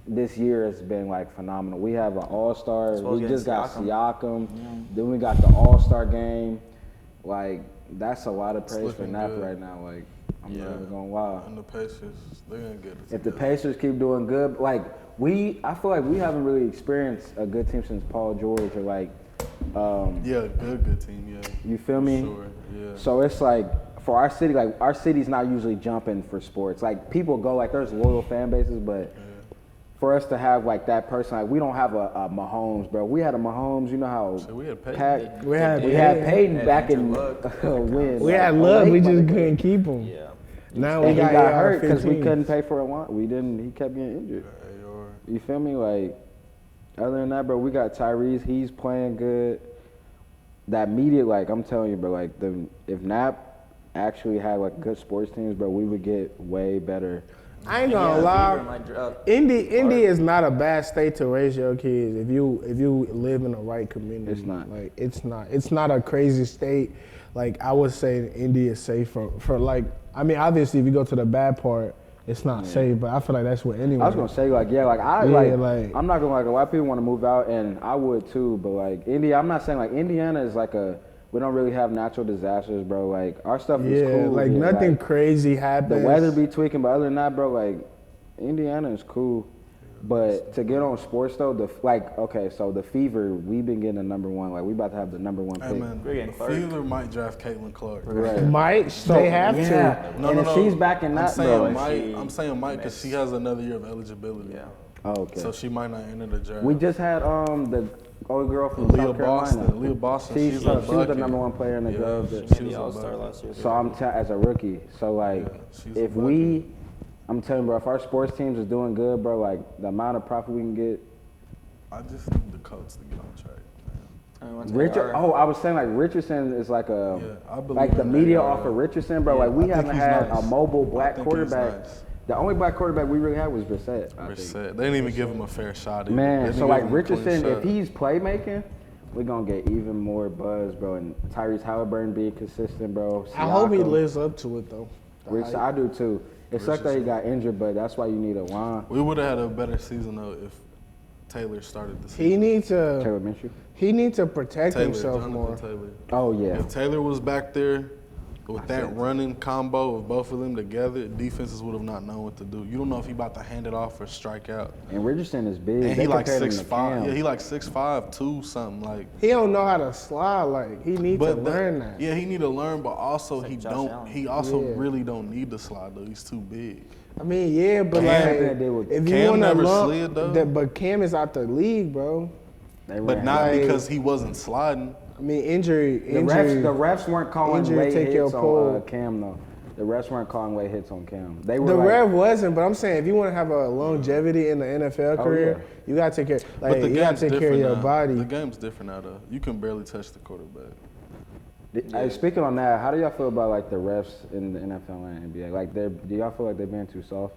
this year has been like phenomenal. We have an All-Star. We just got Siakam. Then we got the All-Star game. Like that's a lot of praise for Nap right now. Like I'm not even gonna lie. And the Pacers, they're gonna get it. If the Pacers keep doing good, like I feel like we haven't really experienced a good team since Paul George or like. Good team, yeah. You feel me? Sure, yeah. So it's like for our city, like our city's not usually jumping for sports. Like people go, like there's loyal fan bases, but for us to have like that person, like we don't have a Mahomes, bro. We had a Mahomes, you know how so we had Peyton. We had Peyton back in when we had Love, we just couldn't keep him. Yeah. Now he got hurt because we couldn't pay for a line. We didn't. He kept getting injured. You feel me? Like other than that, bro, we got Tyrese. He's playing good. That media, like I'm telling you, bro, like if Nap actually had like good sports teams, bro, we would get way better. I ain't gonna lie. Indy is not a bad state to raise your kids if you live in the right community. It's not. Like it's not a crazy state. Like I would say Indy is safe for like I mean obviously if you go to the bad part it's not safe, but I feel like that's what anyone. I was gonna say I'm not gonna like a lot of people want to move out and I would too, but like I'm not saying like Indiana is like we don't really have natural disasters, bro. Like our stuff is cool. Like nothing crazy happens. The weather be tweaking, but other than that, bro, like Indiana is cool. But to get on sports though, so the Fever, we've been getting the number one. Like we about to have the number one Hey pick. man, We're getting Clark. Fever might draft Caitlin Clark. Right. Might they have Yeah. to? No, and no, if no. she's back in I'm that, saying bro. might. I'm saying might because she has another year of eligibility. Yeah. Oh, okay. So she might not enter the draft. We just had the old girl from Leah South Carolina. Boston. Leah Boston. She She's was a the bucket. number one player in the draft. Yeah, She she made was the a All-Star bucket. last year. So as a rookie. So like, Yeah, she's a if I'm telling you, bro, if our sports teams is doing good, bro, like the amount of profit we can get. I just need the coach to get on track. I mean, once I was saying like Richardson is like Yeah, I believe like the in media that. off of Richardson, bro. Yeah, like we I think haven't he's had nice. a mobile I black think he's quarterback. nice. The only black quarterback we really had was Brissett. I think. Brissett. They didn't even give him a fair shot. Either. They Man, didn't so give like him a clean Richardson, if shot. he's playmaking, we're gonna get even more buzz, bro. And Tyrese Halliburton being consistent, bro. I hope he Siakam. lives up to it though. Rich, I do too. It sucked that he got injured, but that's why you need a line. We would have had a better season though if Taylor started the season. He needs to. Taylor Minshew. He needs to protect himself Jonathan more. Taylor. Oh yeah. If Taylor was back there with that running combo of both of them together, defenses would have not known what to do. You don't know if he about to hand it off or strike out. And Richardson is big. And They he like compared him to 6'5". Cam. Yeah, he like 6'5", 2 something like. He don't know how to slide. Like he needs to learn that. Yeah, he need to learn, but also Like he Josh don't. Allen. He also Yeah. really don't need to slide though. He's too big. I mean, yeah, but Cam like did with- if you Cam want to never lump, slid, though. but Cam is out the league, bro. They But ran not Like- because he wasn't sliding. I mean, injury. The refs weren't calling injury late take your hits pull. on Cam though. The refs weren't calling late hits on Cam. They were The like, ref wasn't, but I'm saying if you want to have a longevity in the NFL Oh, career, yeah. you gotta take care. But Like the you gotta game's take care of different your now. body. The game's different now though. You can barely touch the quarterback. Hey, speaking on that, how do y'all feel about like the refs in the NFL and NBA? Like, do y'all feel like they're being too soft?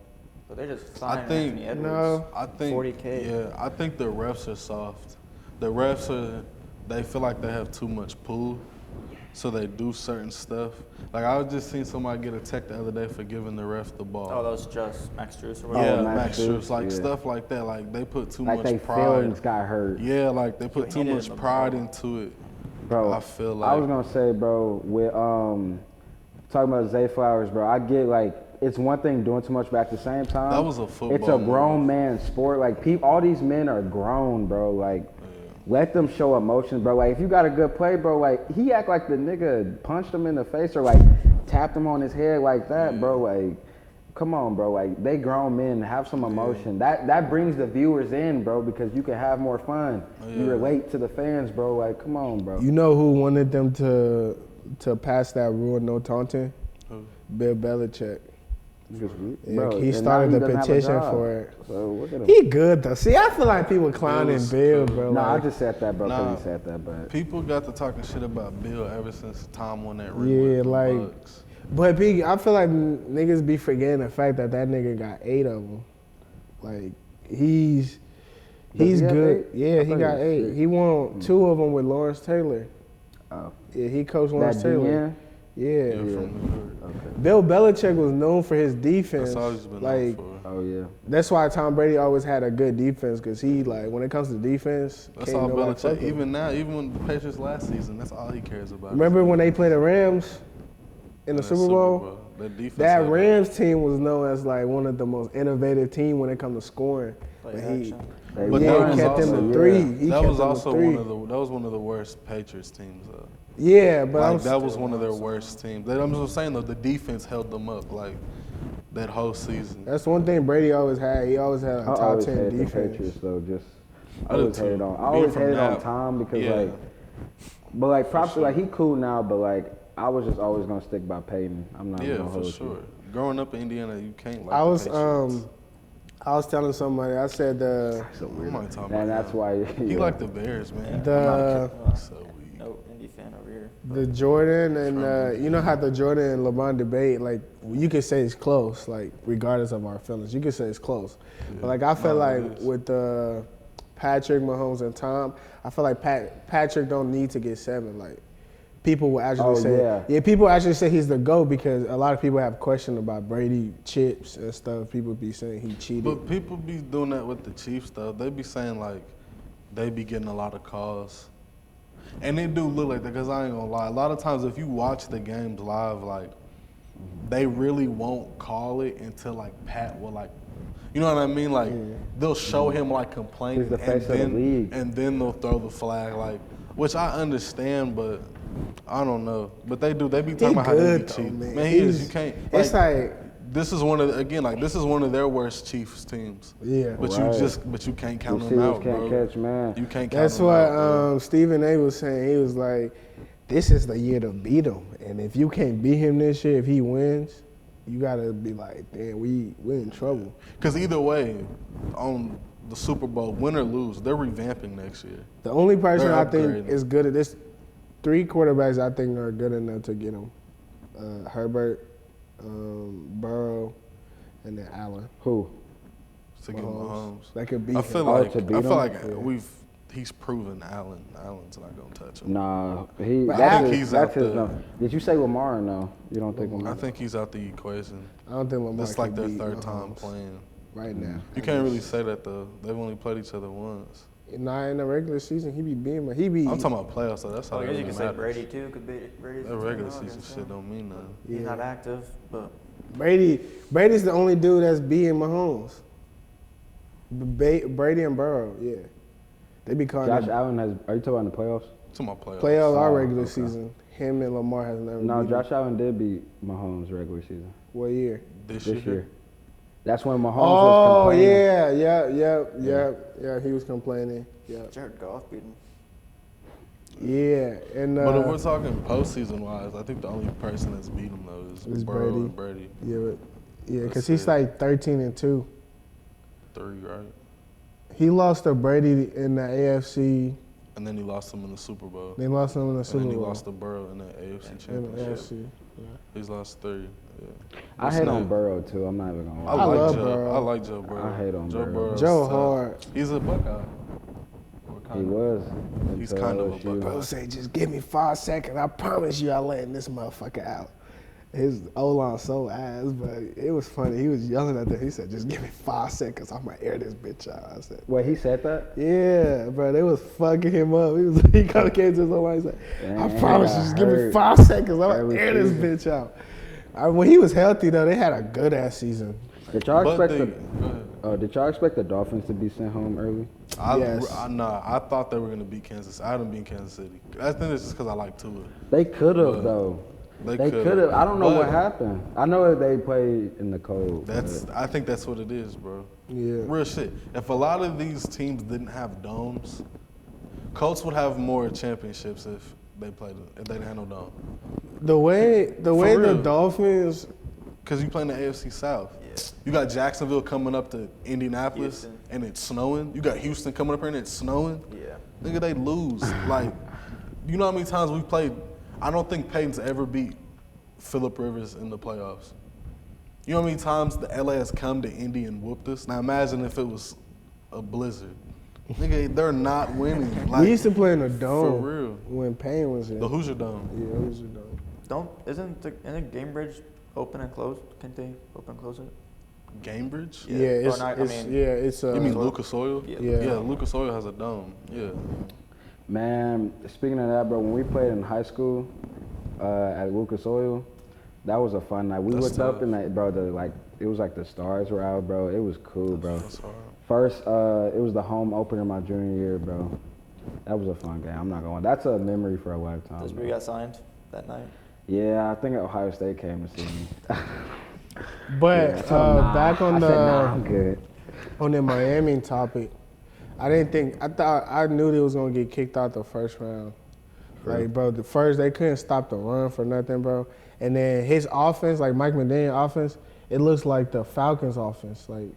But they're just I signing think Anthony Edwards. No. I think 40K. Yeah, I think the refs are soft. The refs they feel like they have too much pull, so they do certain stuff. Like I was just seeing somebody get a tech the other day for giving the ref the ball. Oh, those just Max Struess or yeah, whatever. Max Max Struz, Struz, like yeah. stuff like that. Like they put too Like, much they pride. feelings got hurt. Yeah, like they put He too didn't much know. pride into it. Bro, I feel I like was gonna say, bro, with talking about Zay Flowers, bro, I get like it's one thing doing too much, but at the same time, That was a football It's a grown move. man sport. Like all these men are grown, bro. Like let them show emotions, bro. Like if you got a good play, bro, like he act like the nigga punched him in the face or like tapped him on his head like that, bro. Like come on, bro. Like they grown men, have some emotion. That brings the viewers in, bro, because you can have more fun. You relate to the fans, bro. Like come on, bro. You know who wanted them to pass that rule, no taunting? Who? Bill Belichick. Bro, he and started now the doesn't have a petition job. for it. So look at him. He good though. See, I feel like people clowning was Bill, cool. bro. No, I like, just said that, bro, because Nah. he said that, but people got to talking shit about Bill ever since Tom won that ring Yeah, with the like- Bucks. but Big, I feel like niggas be forgetting the fact that nigga got 8 of them. Like he's Does he have good. 8? Yeah, I he thought got was 8. 6. He won 2 of them with Lawrence Taylor. Oh. Yeah, he coached Lawrence That Taylor. DN? Yeah. Yeah, from New York. Okay. Bill Belichick was known for his defense. That's all he's been like known for. Oh yeah. that's why Tom Brady always had a good defense because he like when it comes to defense, That's can't all nobody fuck Belichick. him. Even now, even when the Patriots last season, that's all he cares about. Remember when they played the Rams in the Super Bowl? That defense. That had- Rams team was known as like one of the most innovative team when it comes to scoring. Play But he, action. They But yeah, that he was kept them also- to 3. yeah. He That kept was them to also 3. that was one of the worst Patriots teams though. Yeah, but Like I'm that was one of their worst teams. I'm just saying though, the defense held them up like that whole season. that's one thing Brady always had. He always had a I top always 10 hated the defense. Patriots though. Just I I did always hated too. on. I Being always from hated on that- Tom because yeah. like, but like probably like he cool now, but like I was just always gonna stick by Peyton. I'm not Yeah, gonna for hold sure. you. Growing up in Indiana, you can't like I the was Patriots. I was telling somebody. I said I'm not talking about And that's him. why He yeah. like the Bears, man. the He's so weak. No Indy fan over here. the Jordan and you know how the Jordan and LeBron debate, like you could say it's close, like regardless of our feelings, you could say it's close. But like I feel No, like it is. with Patrick Mahomes and Tom, I feel like Patrick don't need to get 7. Like people will actually Oh, say, yeah. people actually say he's the GOAT because a lot of people have questioned about Brady chips and stuff. People be saying he cheated. But people be doing that with the Chiefs stuff. They be saying like they be getting a lot of calls. And they do look like that because I ain't gonna lie. A lot of times if you watch the games live, like they really won't call it until like Pat will like, You know what I mean? Like they'll show him like complaining, He's the face of the league. and then they'll throw the flag, like, which I understand, but I don't know. But they do. They be talking about how they be good, though, cheating. man. Man, he is. You can't. It's like this is one of this is one of their worst Chiefs teams. yeah. But you can't count them Receivers out, can't bro. catch, man. You can't count That's them what out, bro. Stephen A. was saying. He was like, this is the year to beat him. And if you can't beat him this year, if he wins, you got to be like, damn, we're in trouble. Because either way, on the Super Bowl, win or lose, they're revamping next year. The only person They're I think upgrading. is good at this, 3 quarterbacks I think are good enough to get him. Herbert, Burrow, and then Allen. Who? To get Mahomes. That could beat I him. feel like to beat him? he's proven Allen's not gonna touch him. Nah, But that's he's his, out that's his there. number. Did you say Lamar or no? You don't think Lamar? I think he's out the equation. I don't think Lamar That's like can their beat third time Mahomes playing. right now. You can't really say that though. They've only played each other once. Not in the regular season, he be beating. He be. I'm talking about playoffs, so that's how I it guess really you could say matters. Brady too could beat Brady's That regular 2-0 season against shit him. don't mean nothing. He's Yeah. not active, but Brady's the only dude that's beating Mahomes. Brady and Burrow, yeah. They be calling Josh it Allen has. Are you talking about in the playoffs? Talking about playoffs. playoffs or Oh, regular okay. season. Him and Lamar has never No, beat Josh Allen did beat Mahomes regular season What year? This this year. year. That's when Mahomes was Oh complaining. yeah. He was complaining. Yeah, Jared Goff beat him. yeah. And But if we're talking postseason wise, I think the only person that's beat him though is Is Burrow Brady. and Brady. because That's he's it. like 13-2. 3, right? He lost to Brady in the AFC. And then he lost him in the Super Bowl. They lost him in the And Super then he Bowl. lost to Burrow in the AFC in the Championship. AFC. He's lost 3. Yeah. I hate on Burrow too. I'm not even gonna I lie. like love Joe. Burrow. I like Joe Burrow. I hate on Joe Burrow. Burrow's Joe tough. hard. He's a Buckeye. He was. He's until kind of a LSU. Buckeye. Bro say, just give me 5 seconds. I promise you, I'm letting this motherfucker out. His O-line so ass, but it was funny. He was yelling at them. He said, just give me 5 seconds. I'm going to air this bitch out. I said, Wait, he said that? yeah, bro. They was fucking him up. He kind of came to his O-line. He said, I Dang, promise you, I just give me heard 5 seconds. I'm going every to air this season. bitch out. When he was healthy, though, they had a good-ass season. Did y'all But expect go ahead. Did y'all expect the Dolphins to be sent home early? Yes. I thought they were going to beat Kansas. I didn't beat Kansas City. I think it's just because I like Tua. They could have But though. They They could've. could have. I don't know what But happened. I know that they played in the cold. I think that's what it is, bro. Yeah. Real shit. If a lot of these teams didn't have domes, Colts would have more championships if they didn't have no dome. The way the real. Dolphins, Because you play in the AFC South. Yeah. You got Jacksonville coming up to Indianapolis Houston. and it's snowing. You got Houston coming up here and it's snowing. Yeah. Nigga, they lose. Like, you know how many times we played? I don't think Peyton's ever beat Phillip Rivers in the playoffs. You know how many times the LA has come to Indy and whooped us? Now imagine if it was a blizzard. Nigga, they're not winning. Like, we used to play in the dome for real. when Payne was here. The Hoosier Dome. Yeah, it was a dome. Isn't Gamebridge open and closed? Can't they open and close it? Gamebridge? Yeah, it's, Or not, it's it's You mean Oil? Lucas Oil? Yeah. Yeah. Lucas Oil has a dome. Yeah. Man, speaking of that, bro, when we played in high school at Lucas Oil, that was a fun night. We That's looked up tough. and it was like the stars were out, bro. It was cool, bro. That's hard. First, it was the home opener my junior year, bro. That was a fun game. I'm not going. That's a memory for a lifetime. That's where bro. you got signed that night. Yeah, I think Ohio State came to see me. But Yeah, so nah. back on I the said, nah, I'm good. on the Miami topic, I knew they was gonna get kicked out the first round. Like, bro, they couldn't stop the run for nothing, bro. And then his offense, like Mike McDaniel offense, it looks like the Falcons offense. Like,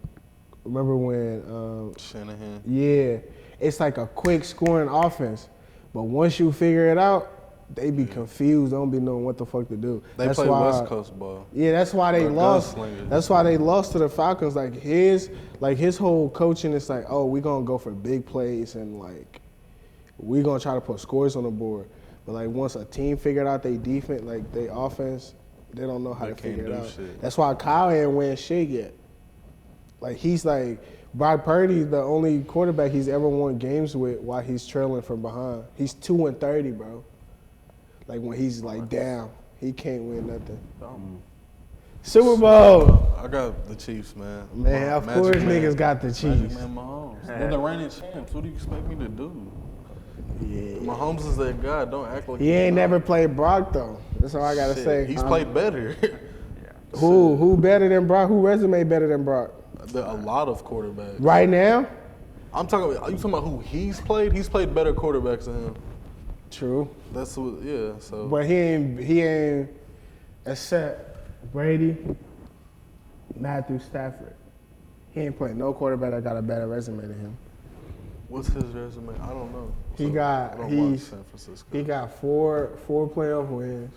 remember when Shanahan. yeah, it's like a quick scoring offense. But once you figure it out, they be confused, don't be knowing what the fuck to do. They play West Coast ball. Yeah, that's why they They're lost. gunslingers. That's why they lost to the Falcons. Like his whole coaching is like, oh, we're gonna go for big plays and like we're gonna try to put scores on the board. But like once a team figured out their defense, like their offense, they don't know how They to figure can't it do out. shit. That's why Kyle ain't win shit yet. Like he's like Brock Purdy's the only quarterback he's ever won games with while he's trailing from behind. He's 2-30, bro. Like when he's like down, he can't win nothing. Super Bowl. I got the Chiefs, man. Man, of Magic course Man. niggas got the Magic Chiefs. Man Mahomes. They're the reigning champs. What do you expect me to do? Yeah. Mahomes is that guy. Don't act like He ain't not. never played Brock though. That's all I gotta Shit, say. He's played better. Who better than Brock? Who resume better than Brock? A lot of quarterbacks. Right now? I'm talking about. Are you talking about who he's played? He's played better quarterbacks than him. True. That's what. Yeah. So. But he ain't except Brady, Matthew Stafford. He ain't played no quarterback that got a better resume than him. What's his resume? I don't know. He I got don't watch San Francisco. he got four playoff wins,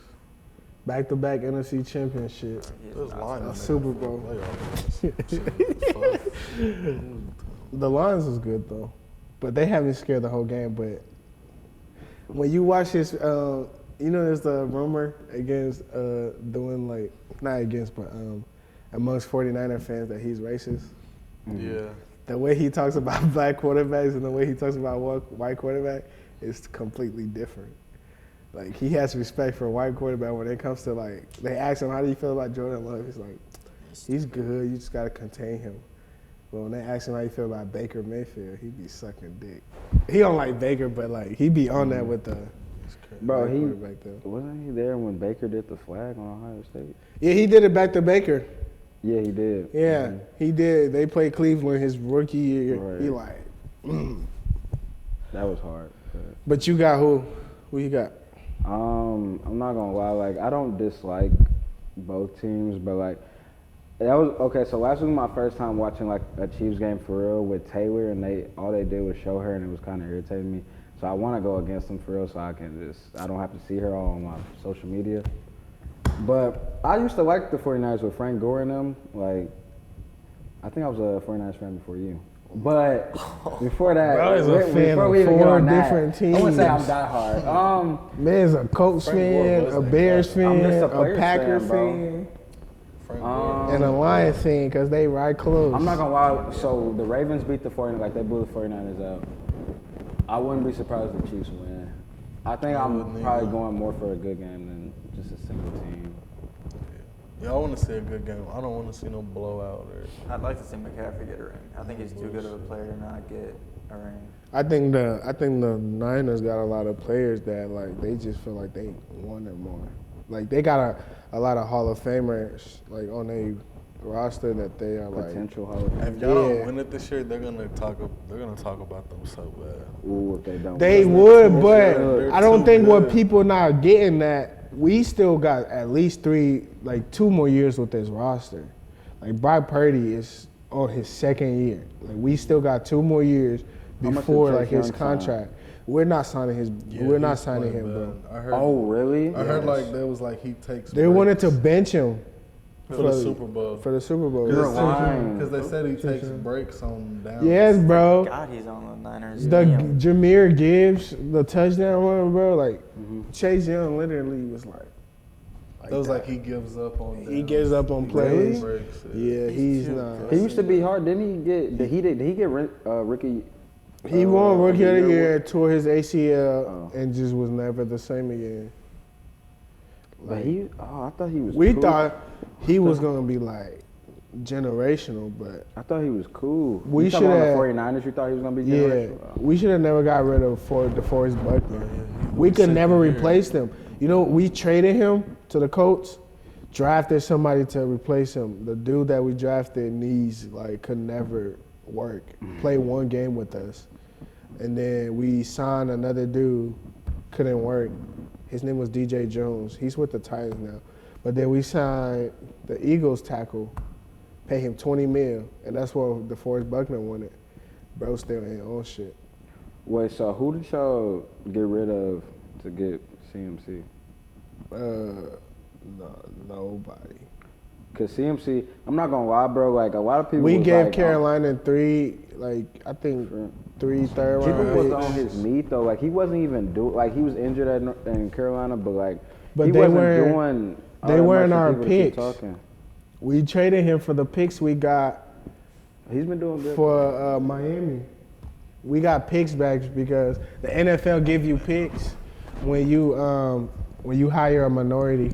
back-to-back NFC championship, Those linemen a Super making Bowl. playoffs. The Lions was good though, but they haven't scared the whole game. But when you watch this, there's the rumor against doing like not against, but amongst 49er fans that he's racist. Yeah. The way he talks about black quarterbacks and the way he talks about white quarterback is completely different. Like he has respect for a white quarterback when it comes to like they ask him how do you feel about Jordan Love, he's like, he's good. You just gotta contain him. But when they ask him how you feel about Baker Mayfield, he be sucking dick. He don't like Baker, but like he be on that with the Bro, white quarterback though. wasn't he there when Baker did the flag on Ohio State? Yeah, he did it back to Baker. Yeah, he did. Yeah, Mhm. he did. They played Cleveland his rookie year. Right. He like, That was hard. but you got who? Who you got? I'm not gonna lie, like I don't dislike both teams, but like that was okay. So last week was my first time watching like a Chiefs game for real with Taylor, and all they did was show her, and it was kind of irritating me. So I want to go against them for real, so I don't have to see her all on my social media. But I used to like the 49ers with Frank Gore and them. Like I think I was a 49ers fan before you. But before that, Bro is a fan before of we even get 4 on that, different I wouldn't say I'm teams. diehard. Man's a Colts Frank Gore fan, was a that Bears guy. fan, I'm just a a Players Packers fan, bro. fan, Frank Gore. and a Lions fan because they right close. I'm not gonna lie. So the Ravens beat the 49ers, like they blew the 49ers out. I wouldn't be surprised if the Chiefs win. I think I I'm wouldn't probably either. going more for a good game than just a single team. Yeah, I want to see a good game. I don't want to see no blowout or. I'd like to see McCaffrey get a ring. I think he's too good of a player to not get a ring. I think the Niners got a lot of players that like they just feel like they won it more. Like they got a lot of Hall of Famers like on their roster that they are like. Potential Hall of Fame. If y'all Yeah. don't win it this year, they're gonna talk about them so bad. Ooh, if they don't. They win. would, but They're I don't too think what good. people not getting that we still got at least 2 more years with this roster. Like Brock Purdy is on his second year. Like we still got 2 more years How much before did like Chase his Young sign? contract. We're not signing his. Yeah, we're not he's signing playing him, bro. bad. I heard. Oh, really? I heard like that was like he takes. They wanted to breaks bench him for the Super Bowl. for the Super Bowl. You're lying. Because they said he takes breaks on down. Yes, bro. God, he's on the Niners. The Damn. Jameer Gibbs, the touchdown run, bro. Like Chase Young literally was like That was like he gives up on. he downs. gives up on He plays. breaks, Yeah, he's not. He used to be hard. Didn't he get? Did he get Ricky? He won Rookie of the Year Year, tore his ACL, Oh. and just was never the same again. But I thought he was. We cool. thought he was gonna be like generational, but I thought he was cool. We You talking about shoulda- the 49ers. You thought he was gonna be yeah, generational? we should have never got rid of DeForest Buckner. We could second never year. replace him. You know, we traded him to the Colts, drafted somebody to replace him. The dude that we drafted could never work. Play one game with us. And then we signed another dude, couldn't work. His name was DJ Jones. He's with the Titans now. But then we signed the Eagles tackle, pay him $20 million, and that's what DeForest Buckner wanted. Bro still ain't on shit. Wait, so who did y'all get rid of to get CMC? Nobody. Cause CMC, I'm not gonna lie, bro. Like a lot of people. We was gave like, Carolina 3 third People round was picks. on his meat though. Like he wasn't even like he was injured in Carolina, but like But he they wasn't weren't- doing. all they that weren't much for our people to keep picks. talking. We traded him for the picks we got He's been doing good. for Miami. We got picks back because the NFL give you picks when you hire a minority.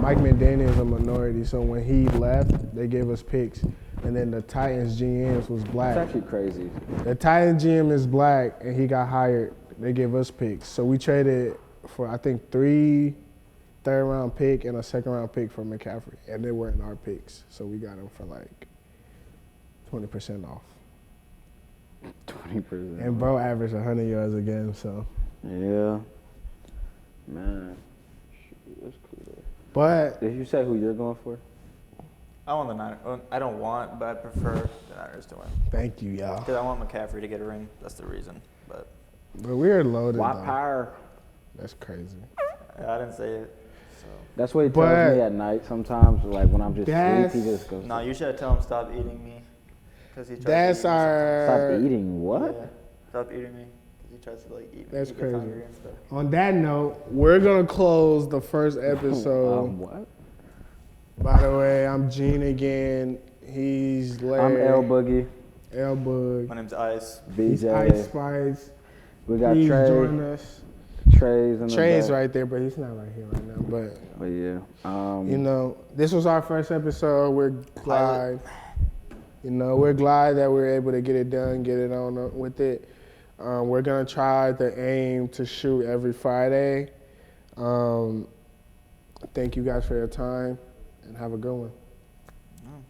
Mike McDaniel's a minority, so when he left, they gave us picks. And then the Titans GMs was black. That's actually crazy. The Titans GM is black, and he got hired. They gave us picks. So we traded for, I think, 3 third-round pick and a second-round pick for McCaffrey. And they weren't our picks. So we got them for like 20% off. 20%. And bro averaged 100 yards a game, so. Yeah. Man. Shoot, that's cool though. But Did you say who you're going for? I want the Niners. I don't want, but I prefer the Niners to win. thank you, y'all. Because I want McCaffrey to get a ring. That's the reason. But But we're loaded, Why though. power? That's crazy. I didn't say it. So That's what he But- tells me at night sometimes. Like when I'm just That's- sleepy, he just goes, no, you should tell him stop eating me. Because he tries That's to eat me our. stop eating what? sometimes. Yeah. Stop eating me. Because he tries to like eat me. That's He gets crazy. hungry and stuff. On that note, we're gonna close the first episode. What? By the way, I'm Gene again. He's I'm Larry. L Boogie, L Bug. My name's Ice. He's Ice BJ. Spice. We got Please Trey. join us. Trey's in the Trey's back. right there, but he's not right here right now. But But yeah. you know, this was our first episode. We're glad. You know, we're glad that we're able to get it done, get it on with it. We're gonna try to aim to shoot every Friday. Thank you guys for your time, and have a good one.